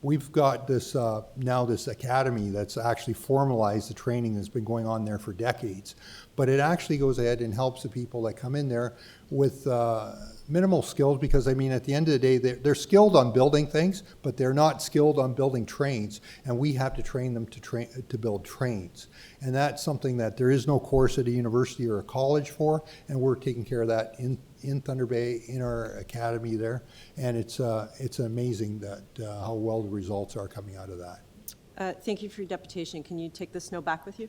we've got this, now this academy that's actually formalized the training that's been going on there for decades. But it actually goes ahead and helps the people that come in there with minimal skills, because I mean, at the end of the day, they're skilled on building things, but they're not skilled on building trains, and we have to train them to build trains. And that's something that there is no course at a university or a college for, and we're taking care of that in Thunder Bay, in our academy there, and it's amazing that how well the results are coming out of that. Thank you for your deputation. Can you take the snow back with you?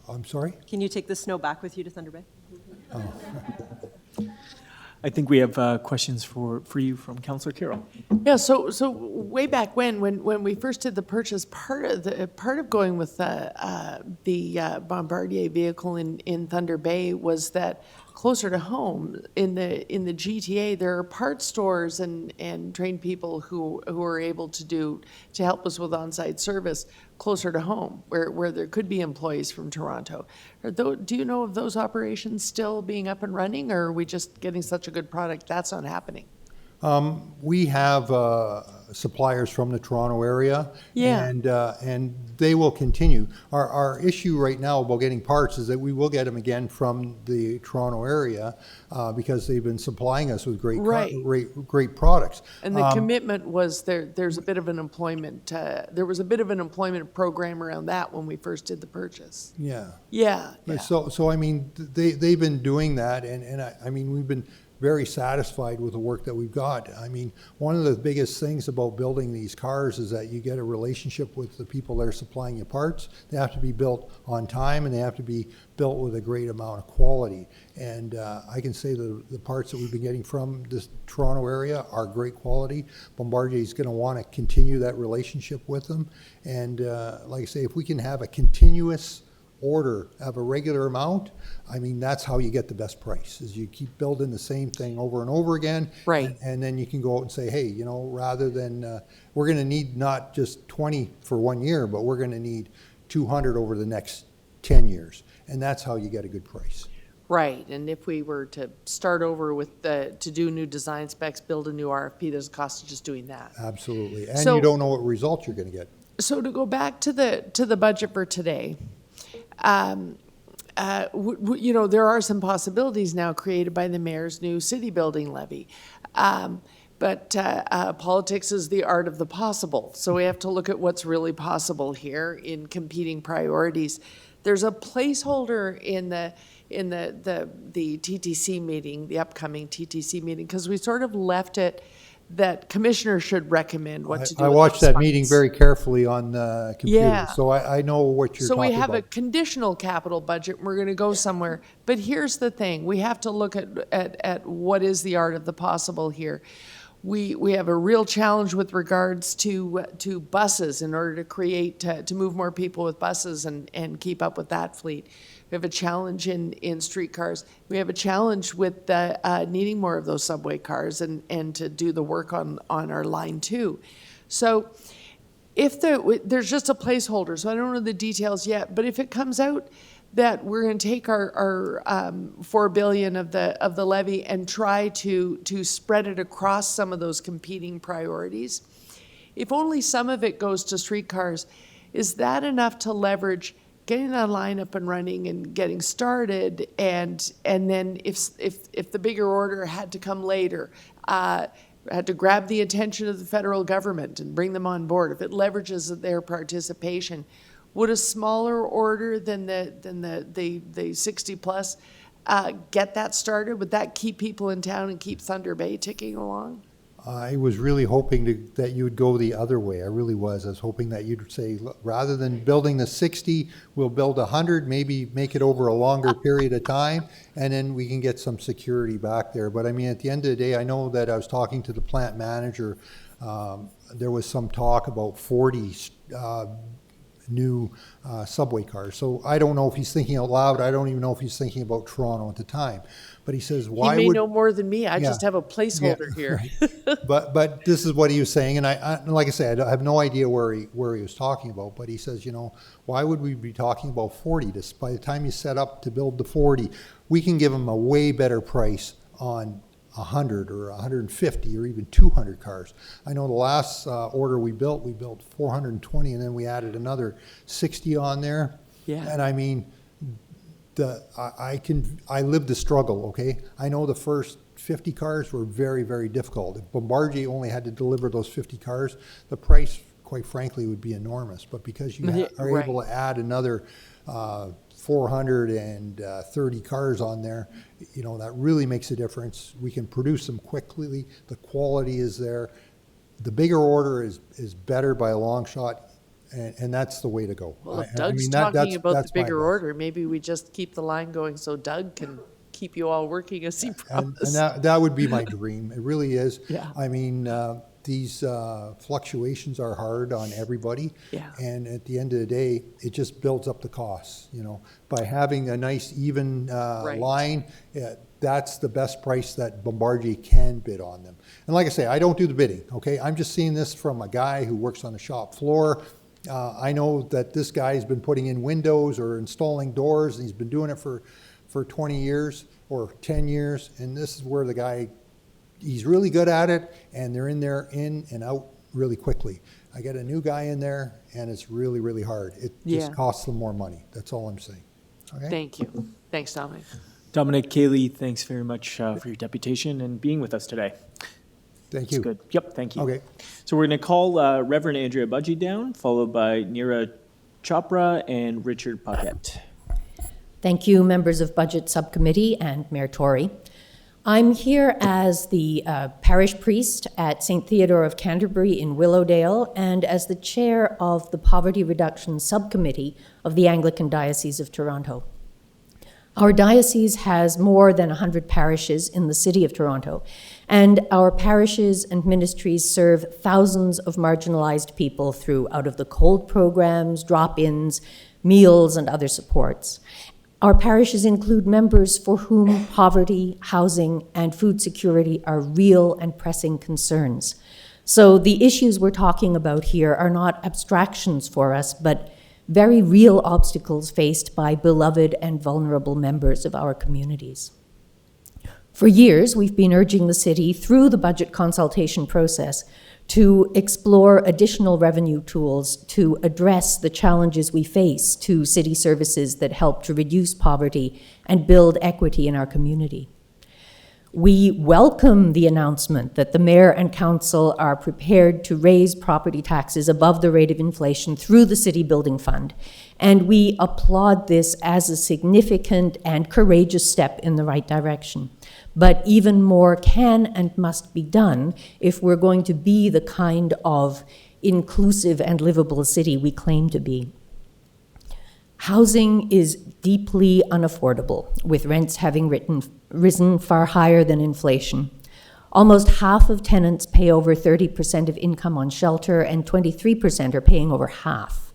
I'm sorry? Can you take the snow back with you to Thunder Bay? Oh. I think we have questions for you from Councillor Carroll. Yeah, so way back when we first did the purchase, part of going with the Bombardier vehicle in Thunder Bay was that closer to home in the GTA, there are parts stores and trained people who are able to help us with on-site service closer to home, where there could be employees from Toronto. Do you know of those operations still being up and running, or are we just getting such a good product that's not happening? We have suppliers from the Toronto area, Yeah. and they will continue. Our issue right now about getting parts is that we will get them again from the Toronto area because they've been supplying us with great products. And the commitment was there's a bit of an employment, there was a bit of an employment program around that when we first did the purchase. Yeah. Yeah. So I mean, they've been doing that, and I mean, we've been very satisfied with the work that we've got. I mean, one of the biggest things about building these cars is that you get a relationship with the people that are supplying you parts. They have to be built on time, and they have to be built with a great amount of quality. And I can say that the parts that we've been getting from this Toronto area are great quality. Bombardier is going to want to continue that relationship with them. And like I say, if we can have a continuous order of a regular amount, I mean, that's how you get the best price, is you keep building the same thing over and over again. Right. And then you can go out and say, hey, you know, rather than, we're going to need not just 20 for 1 year, but we're going to need 200 over the next 10 years. And that's how you get a good price. Right, and if we were to start over with to do new design specs, build a new RFP, there's a cost of just doing that. Absolutely. And So- you don't know what results you're going to get. So to go back to the budget for today, you know, there are some possibilities now created by the mayor's new city building levy. But politics is the art of the possible. So we have to look at what's really possible here in competing priorities. There's a placeholder in the TTC meeting, the upcoming TTC meeting, because we sort of left it that commissioners should recommend what to do. I with watched those that meeting funds. very carefully on the computer, Yeah. so I know what you're So talking we have about. a conditional capital budget, and we're going to go somewhere. But here's the thing, we have to look at what is the art of the possible here. We have a real challenge with regards to buses in order to create, to move more people with buses and keep up with that fleet. We have a challenge in streetcars. We have a challenge with needing more of those subway cars and to do the work on our line 2. So if there's just a placeholder, so I don't know the details yet, but if it comes out that we're going to take our $4 billion of the levy and try to spread it across some of those competing priorities, if only some of it goes to streetcars, is that enough to leverage getting that line up and running and getting started, and then if the bigger order had to come later, had to grab the attention of the federal government and bring them on board, if it leverages their participation, would a smaller order than the 60 plus get that started? Would that keep people in town and keep Thunder Bay ticking along? I was really hoping that you would go the other way. I really was. I was hoping that you'd say, "Look, rather than building the 60, we'll build 100, maybe make it over a longer period of time, and then we can get some security back there." But I mean, at the end of the day, I know that I was talking to the plant manager. There was some talk about 40 new subway cars. So I don't know if he's thinking out loud. I don't even know if he's thinking about Toronto at the time. But he says, why would... He may know more than me. I Yeah. just have a placeholder here. Right. But this is what he was saying, and I like I said, I have no idea where he was talking about. But he says, you know, why would we be talking about 40? By the time you set up to build the 40, we can give him a way better price on 100 or 150 or even 200 cars. I know the last order we built 420, and then we added another 60 on there. Yeah. And I mean, I lived the struggle, okay? I know the first 50 cars were very, very difficult. If Bombardier only had to deliver those 50 cars, the price, quite frankly, would be enormous. But because you are Right. able to add another 430 cars on there, you know, that really makes a difference. We can produce them quickly. The quality is there. The bigger order is better by a long shot, and that's the way to go. Well, if I Doug's mean, talking that's about the my bigger best. order, maybe we just keep the line going so Doug can keep you all working as he promised. And that would be my dream. It really is. Yeah. I mean, these fluctuations are hard on everybody. Yeah. And at the end of the day, it just builds up the costs, you know. By having a nice even line, that's the best price that Bombardier can bid on them. And like I say, I don't do the bidding, okay? I'm just seeing this from a guy who works on the shop floor. I know that this guy's been putting in windows or installing doors, and he's been doing it for 20 years or 10 years, and this is where the guy, he's really good at it, and they're in there in and out really quickly. I get a new guy in there, and it's really, really hard. It just costs them more money. That's all I'm saying. Okay? Thank you. Thanks, Dominic. Dominic, Kaylee, thanks very much for your deputation and being with us today. Thank you. Good. Yep, thank you. Okay. So we're going to call Reverend Andrea Budgie down, followed by Neera Chopra and Richard Paquette. Thank you, members of Budget Subcommittee and Mayor Tory. I'm here as the parish priest at St. Theodore of Canterbury in Willowdale and as the chair of the Poverty Reduction Subcommittee of the Anglican Diocese of Toronto. Our diocese has more than 100 parishes in the city of Toronto, and our parishes and ministries serve thousands of marginalized people through Out of the Cold programs, drop-ins, meals, and other supports. Our parishes include members for whom poverty, housing, and food security are real and pressing concerns. So the issues we're talking about here are not abstractions for us, but very real obstacles faced by beloved and vulnerable members of our communities. For years, we've been urging the city through the budget consultation process to explore additional revenue tools to address the challenges we face to city services that help to reduce poverty and build equity in our community. We welcome the announcement that the mayor and council are prepared to raise property taxes above the rate of inflation through the City Building Fund, and we applaud this as a significant and courageous step in the right direction. But even more can and must be done if we're going to be the kind of inclusive and livable city we claim to be. Housing is deeply unaffordable, with rents having risen far higher than inflation. Almost half of tenants pay over 30% of income on shelter, and 23% are paying over half.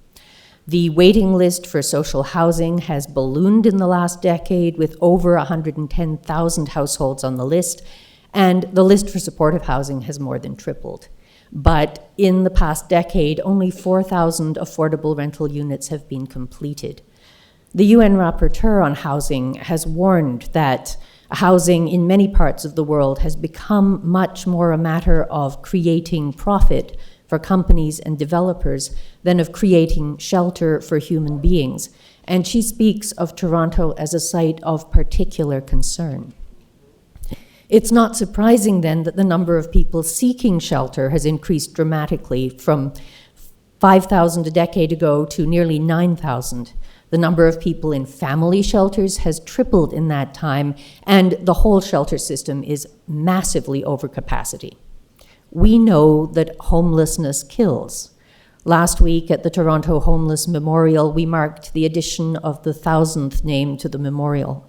The waiting list for social housing has ballooned in the last decade, with over 110,000 households on the list, and the list for supportive housing has more than tripled. But in the past decade, only 4,000 affordable rental units have been completed. The UN Rapporteur on Housing has warned that housing in many parts of the world has become much more a matter of creating profit for companies and developers than of creating shelter for human beings. And she speaks of Toronto as a site of particular concern. It's not surprising then that the number of people seeking shelter has increased dramatically from 5,000 a decade ago to nearly 9,000. The number of people in family shelters has tripled in that time, and the whole shelter system is massively over capacity. We know that homelessness kills. Last week at the Toronto Homeless Memorial, we marked the addition of the 1,000th name to the memorial.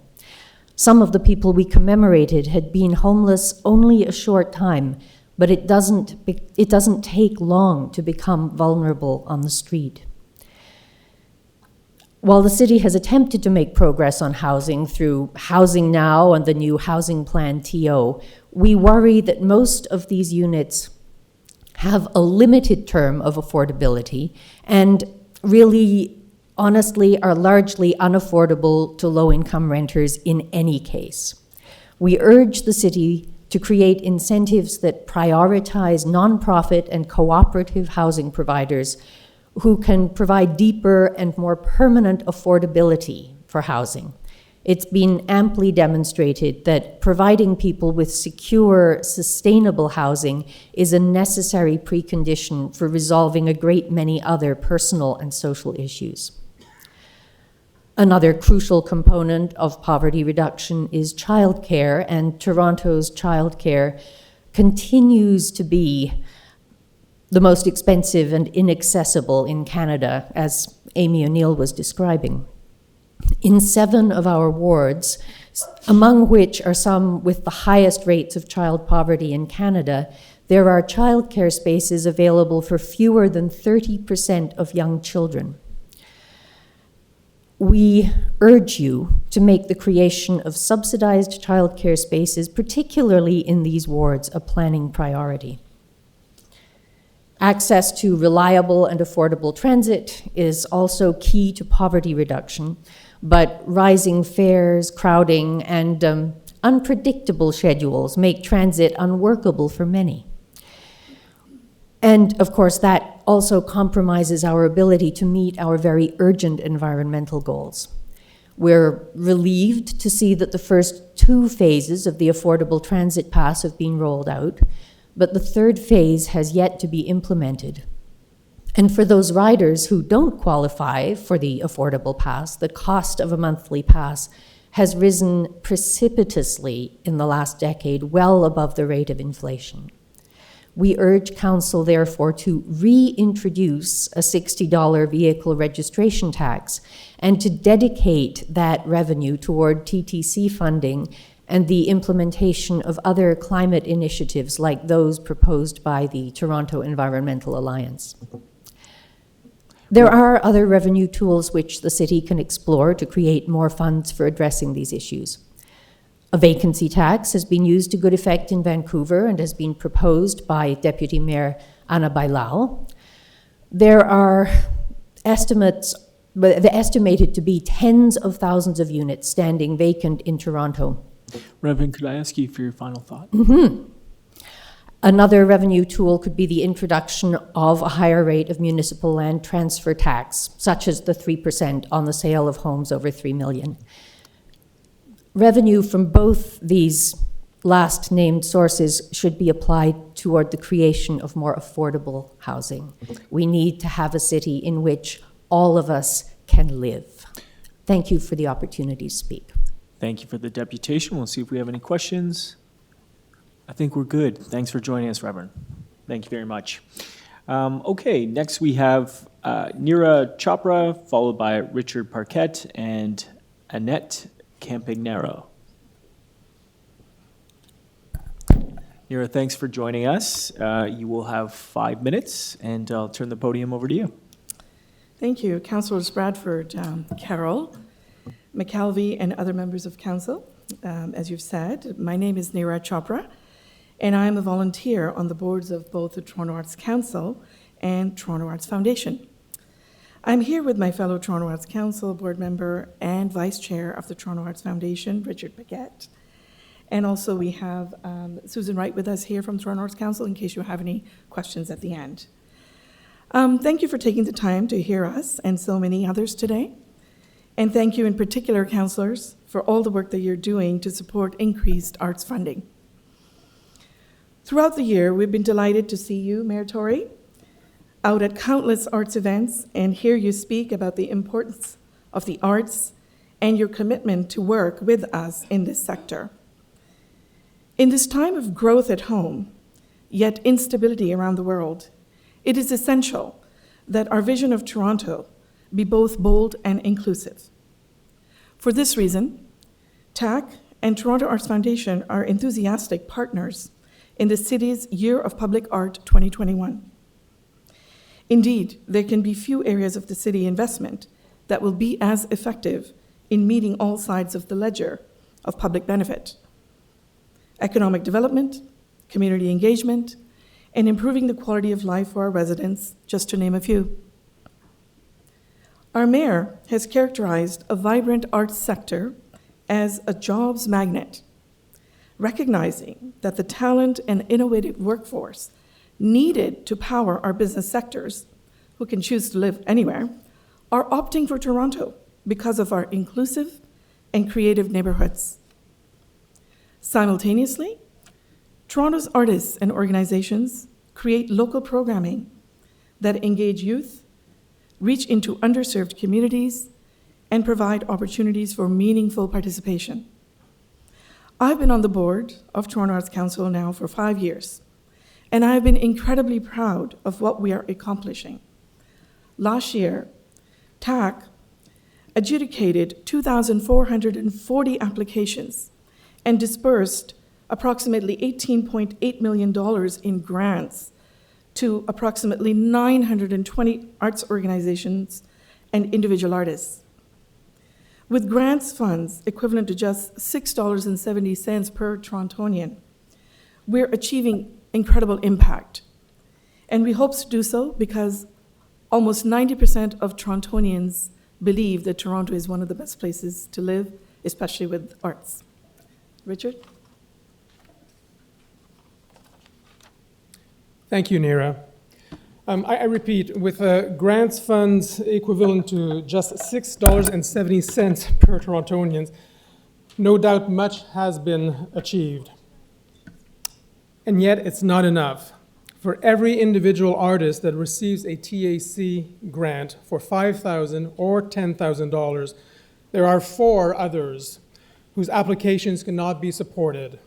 Some of the people we commemorated had been homeless only a short time, but it doesn't take long to become vulnerable on the street. While the city has attempted to make progress on housing through Housing Now and the new Housing Plan TO, we worry that most of these units have a limited term of affordability and really, honestly, are largely unaffordable to low-income renters in any case. We urge the city to create incentives that prioritize nonprofit and cooperative housing providers who can provide deeper and more permanent affordability for housing. It's been amply demonstrated that providing people with secure, sustainable housing is a necessary precondition for resolving a great many other personal and social issues. Another crucial component of poverty reduction is childcare, and Toronto's childcare continues to be the most expensive and inaccessible in Canada, as Amy O'Neill was describing. In 7 of our wards, among which are some with the highest rates of child poverty in Canada, there are childcare spaces available for fewer than 30% of young children. We urge you to make the creation of subsidized childcare spaces, particularly in these wards, a planning priority. Access to reliable and affordable transit is also key to poverty reduction, but rising fares, crowding, and unpredictable schedules make transit unworkable for many. And of course, that also compromises our ability to meet our very urgent environmental goals. We're relieved to see that the first 2 phases of the Affordable Transit Pass have been rolled out, but the 3rd phase has yet to be implemented. And for those riders who don't qualify for the Affordable Pass, the cost of a monthly pass has risen precipitously in the last decade, well above the rate of inflation. We urge Council, therefore, to reintroduce a $60 vehicle registration tax and to dedicate that revenue toward TTC funding and the implementation of other climate initiatives like those proposed by the Toronto Environmental Alliance. There are other revenue tools which the city can explore to create more funds for addressing these issues. A vacancy tax has been used to good effect in Vancouver and has been proposed by Deputy Mayor Ana Bailao. There are estimated to be tens of thousands of units standing vacant in Toronto. Reverend, could I ask you for your final thought? Another revenue tool could be the introduction of a higher rate of municipal land transfer tax, such as the 3% on the sale of homes over $3 million. Revenue from both these last named sources should be applied toward the creation of more affordable housing. We need to have a city in which all of us can live. Thank you for the opportunity to speak. Thank you for the deputation. We'll see if we have any questions. I think we're good. Thanks for joining us, Reverend. Thank you very much. Okay, next we have Neera Chopra, followed by Richard Parquet and Annette Campagnaro. Neera, thanks for joining us. You will have 5 minutes, and I'll turn the podium over to you. Thank you, Councillors Bradford, Carroll, McKelvey, and other members of council. As you've said, my name is Neera Chopra, and I am a volunteer on the boards of both the Toronto Arts Council and Toronto Arts Foundation. I'm here with my fellow Toronto Arts Council board member and vice chair of the Toronto Arts Foundation, Richard Paquette. And also we have Susan Wright with us here from Toronto Arts Council in case you have any questions at the end. Thank you for taking the time to hear us and so many others today. And thank you in particular, councillors, for all the work that you're doing to support increased arts funding. Throughout the year, we've been delighted to see you, Mayor Tory, out at countless arts events and hear you speak about the importance of the arts and your commitment to work with us in this sector. In this time of growth at home, yet instability around the world, it is essential that our vision of Toronto be both bold and inclusive. For this reason, TAC and Toronto Arts Foundation are enthusiastic partners in the city's Year of Public Art 2021. Indeed, there can be few areas of the city investment that will be as effective in meeting all sides of the ledger of public benefit: economic development, community engagement, and improving the quality of life for our residents, just to name a few. Our mayor has characterized a vibrant arts sector as a jobs magnet, recognizing that the talent and innovative workforce needed to power our business sectors, who can choose to live anywhere, are opting for Toronto because of our inclusive and creative neighborhoods. Simultaneously, Toronto's artists and organizations create local programming that engage youth, reach into underserved communities, and provide opportunities for meaningful participation. I've been on the board of Toronto Arts Council now for 5 years, and I've been incredibly proud of what we are accomplishing. Last year, TAC adjudicated 2,440 applications and dispersed approximately $18.8 million in grants to approximately 920 arts organizations and individual artists. With grants funds equivalent to just $6.70 per Torontonian, we're achieving incredible impact. And we hope to do so because almost 90% of Torontonians believe that Toronto is one of the best places to live, especially with arts. Richard? Thank you, Neera. I repeat, with grants funds equivalent to just $6.70 per Torontonians, no doubt much has been achieved. And yet it's not enough. For every individual artist that receives a TAC grant for $5,000 or $10,000, there are 4 others whose applications cannot be supported.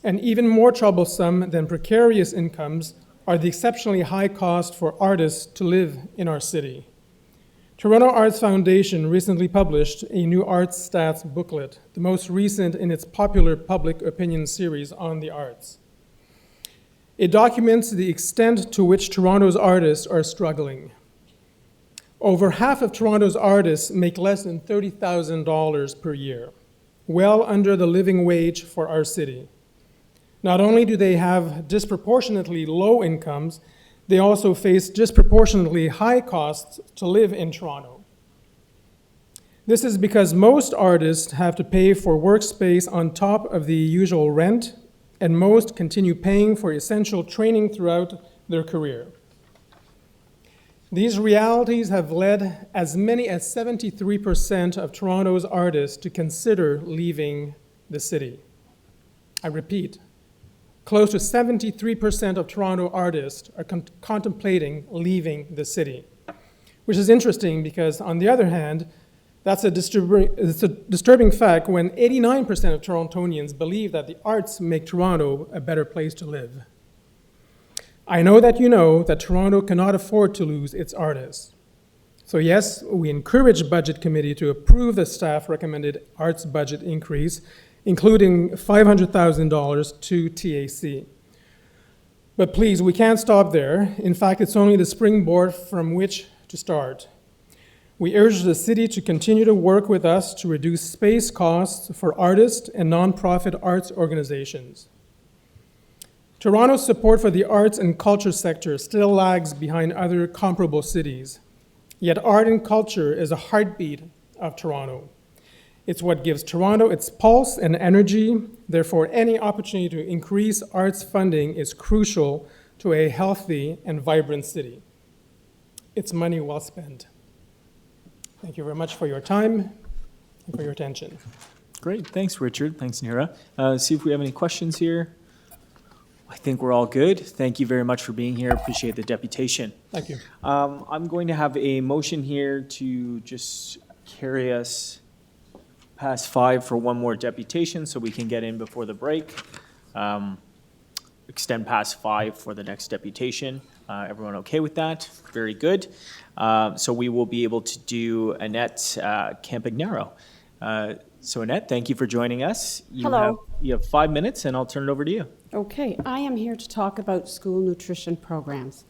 And even more troublesome than precarious incomes are the exceptionally high cost for artists to live in our city. Toronto Arts Foundation recently published a new arts stats booklet, the most recent in its popular public opinion series on the arts. It documents the extent to which Toronto's artists are struggling. Over half of Toronto's artists make less than $30,000 per year, well under the living wage for our city. Not only do they have disproportionately low incomes, they also face disproportionately high costs to live in Toronto. This is because most artists have to pay for workspace on top of the usual rent, and most continue paying for essential training throughout their career. These realities have led as many as 73% of Toronto's artists to consider leaving the city. I repeat, close to 73% of Toronto artists are contemplating leaving the city, which is interesting because, on the other hand, it's a disturbing fact when 89% of Torontonians believe that the arts make Toronto a better place to live. I know that Toronto cannot afford to lose its artists. So yes, we encourage Budget Committee to approve the staff recommended arts budget increase, including $500,000 to TAC. But please, we can't stop there. In fact, it's only the springboard from which to start. We urge the city to continue to work with us to reduce space costs for artists and nonprofit arts organizations. Toronto's support for the arts and culture sector still lags behind other comparable cities. Yet art and culture is a heartbeat of Toronto. It's what gives Toronto its pulse and energy. Therefore, any opportunity to increase arts funding is crucial to a healthy and vibrant city. It's money well spent. Thank you very much for your time and for your attention. Great, thanks, Richard. Thanks, Neera. See if we have any questions here. I think we're all good. Thank you very much for being here. Appreciate the deputation. Thank you. I'm going to have a motion here to just carry us past 5 for one more deputation so we can get in before the break. Extend past 5 for the next deputation. Everyone okay with that? Very good. So we will be able to do Annette Campagnaro. So Annette, thank you for joining us. Hello. You have 5 minutes and I'll turn it over to you. Okay, I am here to talk about school nutrition programs.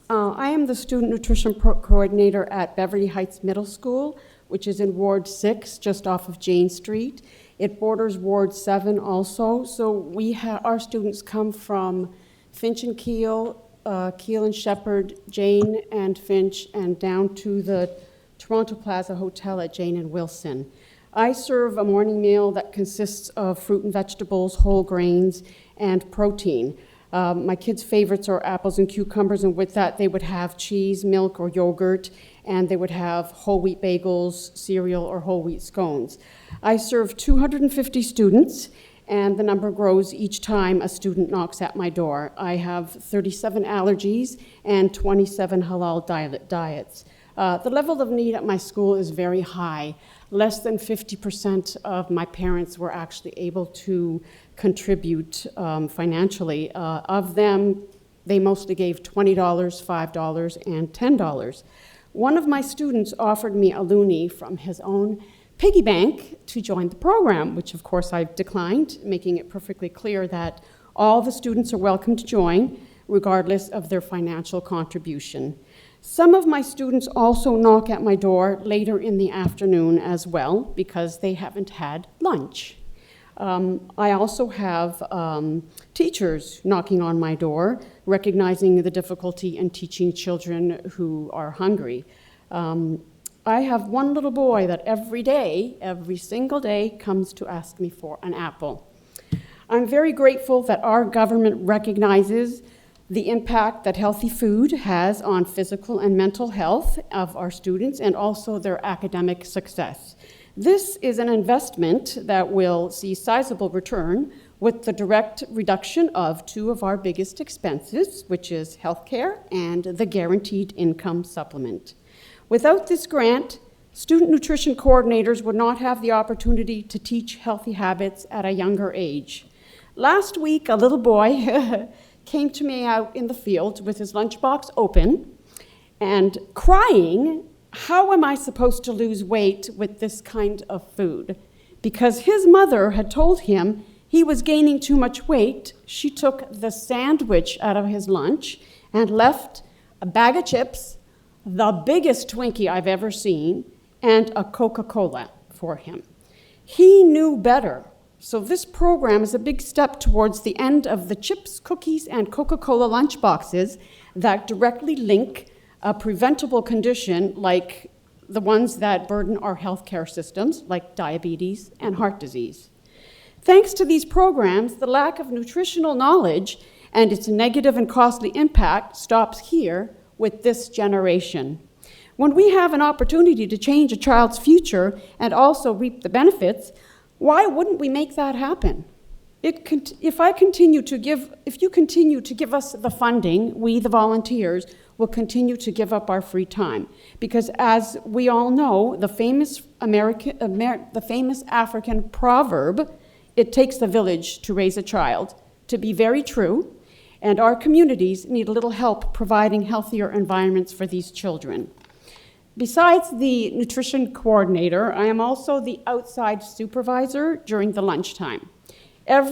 I am the student nutrition coordinator at Beverly Heights Middle School, which is in Ward 6, just off of Jane Street. It borders Ward 7 also, so our students come from Finch and Keele, Keele and Shepherd, Jane and Finch, and down to the Toronto Plaza Hotel at Jane and Wilson. I serve a morning meal that consists of fruit and vegetables, whole grains, and protein. My kids' favorites are apples and cucumbers, and with that they would have cheese, milk, or yogurt, and they would have whole wheat bagels, cereal, or whole wheat scones. I serve 250 students, and the number grows each time a student knocks at my door. I have 37 allergies and 27 halal diets. The level of need at my school is very high. Less than 50% of my parents were actually able to contribute financially. Of them, they mostly gave $20, $5, and $10. One of my students offered me a loonie from his own piggy bank to join the program, which of course I've declined, making it perfectly clear that all the students are welcome to join, regardless of their financial contribution. Some of my students also knock at my door later in the afternoon as well, because they haven't had lunch. I also have teachers knocking on my door, recognizing the difficulty in teaching children who are hungry. I have one little boy that every single day, comes to ask me for an apple. I'm very grateful that our government recognizes the impact that healthy food has on physical and mental health of our students and also their academic success. This is an investment that will see sizable return with the direct reduction of two of our biggest expenses, which is healthcare and the guaranteed income supplement. Without this grant, student nutrition coordinators would not have the opportunity to teach healthy habits at a younger age. Last week, a little boy came to me out in the field with his lunchbox open and crying, "How am I supposed to lose weight with this kind of food?" Because his mother had told him he was gaining too much weight. She took the sandwich out of his lunch and left a bag of chips, the biggest Twinkie I've ever seen, and a Coca-Cola for him. He knew better. So this program is a big step towards the end of the chips, cookies, and Coca-Cola lunchboxes that directly link a preventable condition like the ones that burden our healthcare systems, like diabetes and heart disease. Thanks to these programs, the lack of nutritional knowledge and its negative and costly impact stops here with this generation. When we have an opportunity to change a child's future and also reap the benefits, why wouldn't we make that happen? If you continue to give us the funding, we, the volunteers, will continue to give up our free time. Because as we all know, the famous African proverb, "It takes a village to raise a child," to be very true, and our communities need a little help providing healthier environments for these children. Besides the nutrition coordinator, I am also the outside supervisor during the lunchtime.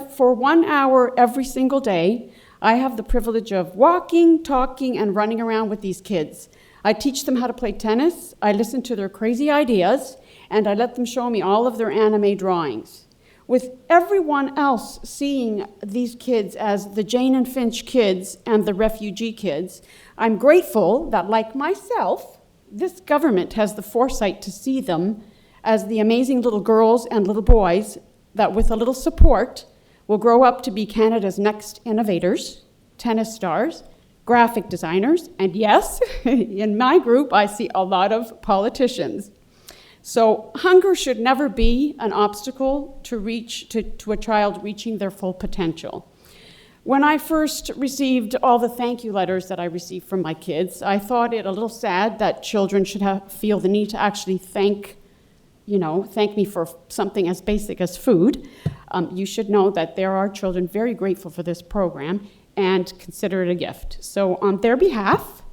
For 1 hour every single day, I have the privilege of walking, talking, and running around with these kids. I teach them how to play tennis, I listen to their crazy ideas, and I let them show me all of their anime drawings. With everyone else seeing these kids as the Jane and Finch kids and the refugee kids, I'm grateful that, like myself, this government has the foresight to see them as the amazing little girls and little boys that, with a little support, will grow up to be Canada's next innovators, tennis stars, graphic designers, and yes, in my group, I see a lot of politicians. So hunger should never be an obstacle to a child reaching their full potential. When I first received all the thank you letters that I received from my kids, I thought it a little sad that children should feel the need to actually thank me for something as basic as food. You should know that there are children very grateful for this program and consider it a gift. So on their behalf,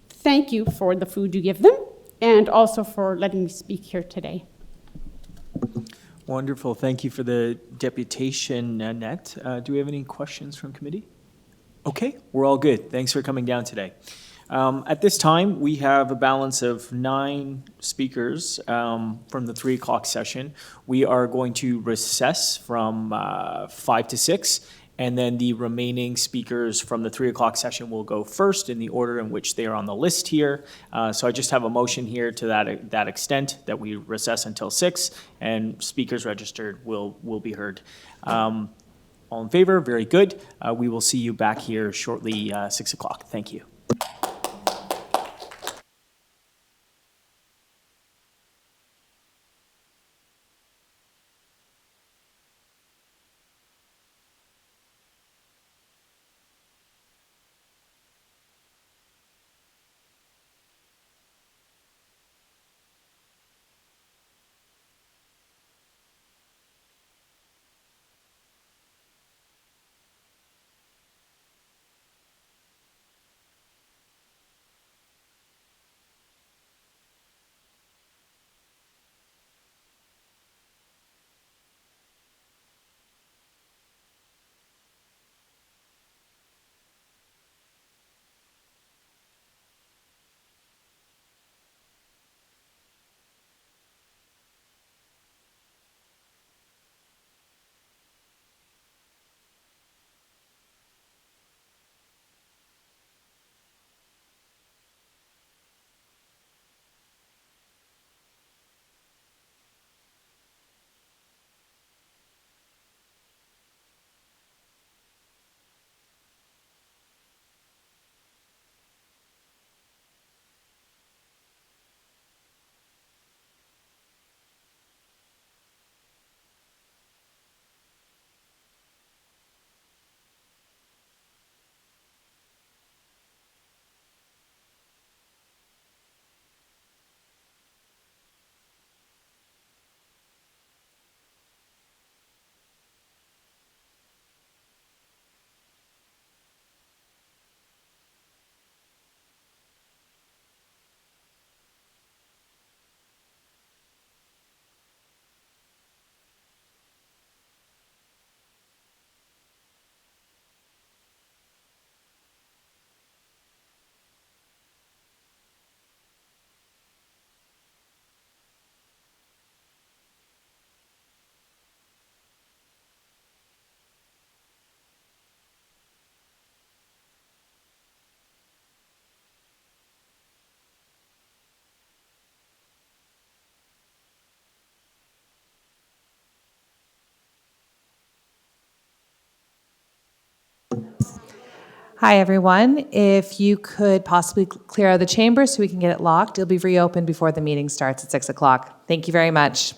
thank you for the food you give them and also for letting me speak here today. Wonderful. Thank you for the deputation, Annette. Do we have any questions from committee? Okay, we're all good. Thanks for coming down today. At this time, we have a balance of 9 speakers from the 3 o'clock session. We are going to recess from 5 to 6, and then the remaining speakers from the 3 o'clock session will go first in the order in which they are on the list here. So I just have a motion here to that extent, that we recess until 6, and speakers registered will be heard. All in favor? Very good. We will see you back here shortly, 6 o'clock. Thank you. Hi, everyone. If you could possibly clear out the chamber so we can get it locked, it'll be reopened before the meeting starts at 6 o'clock. Thank you very much.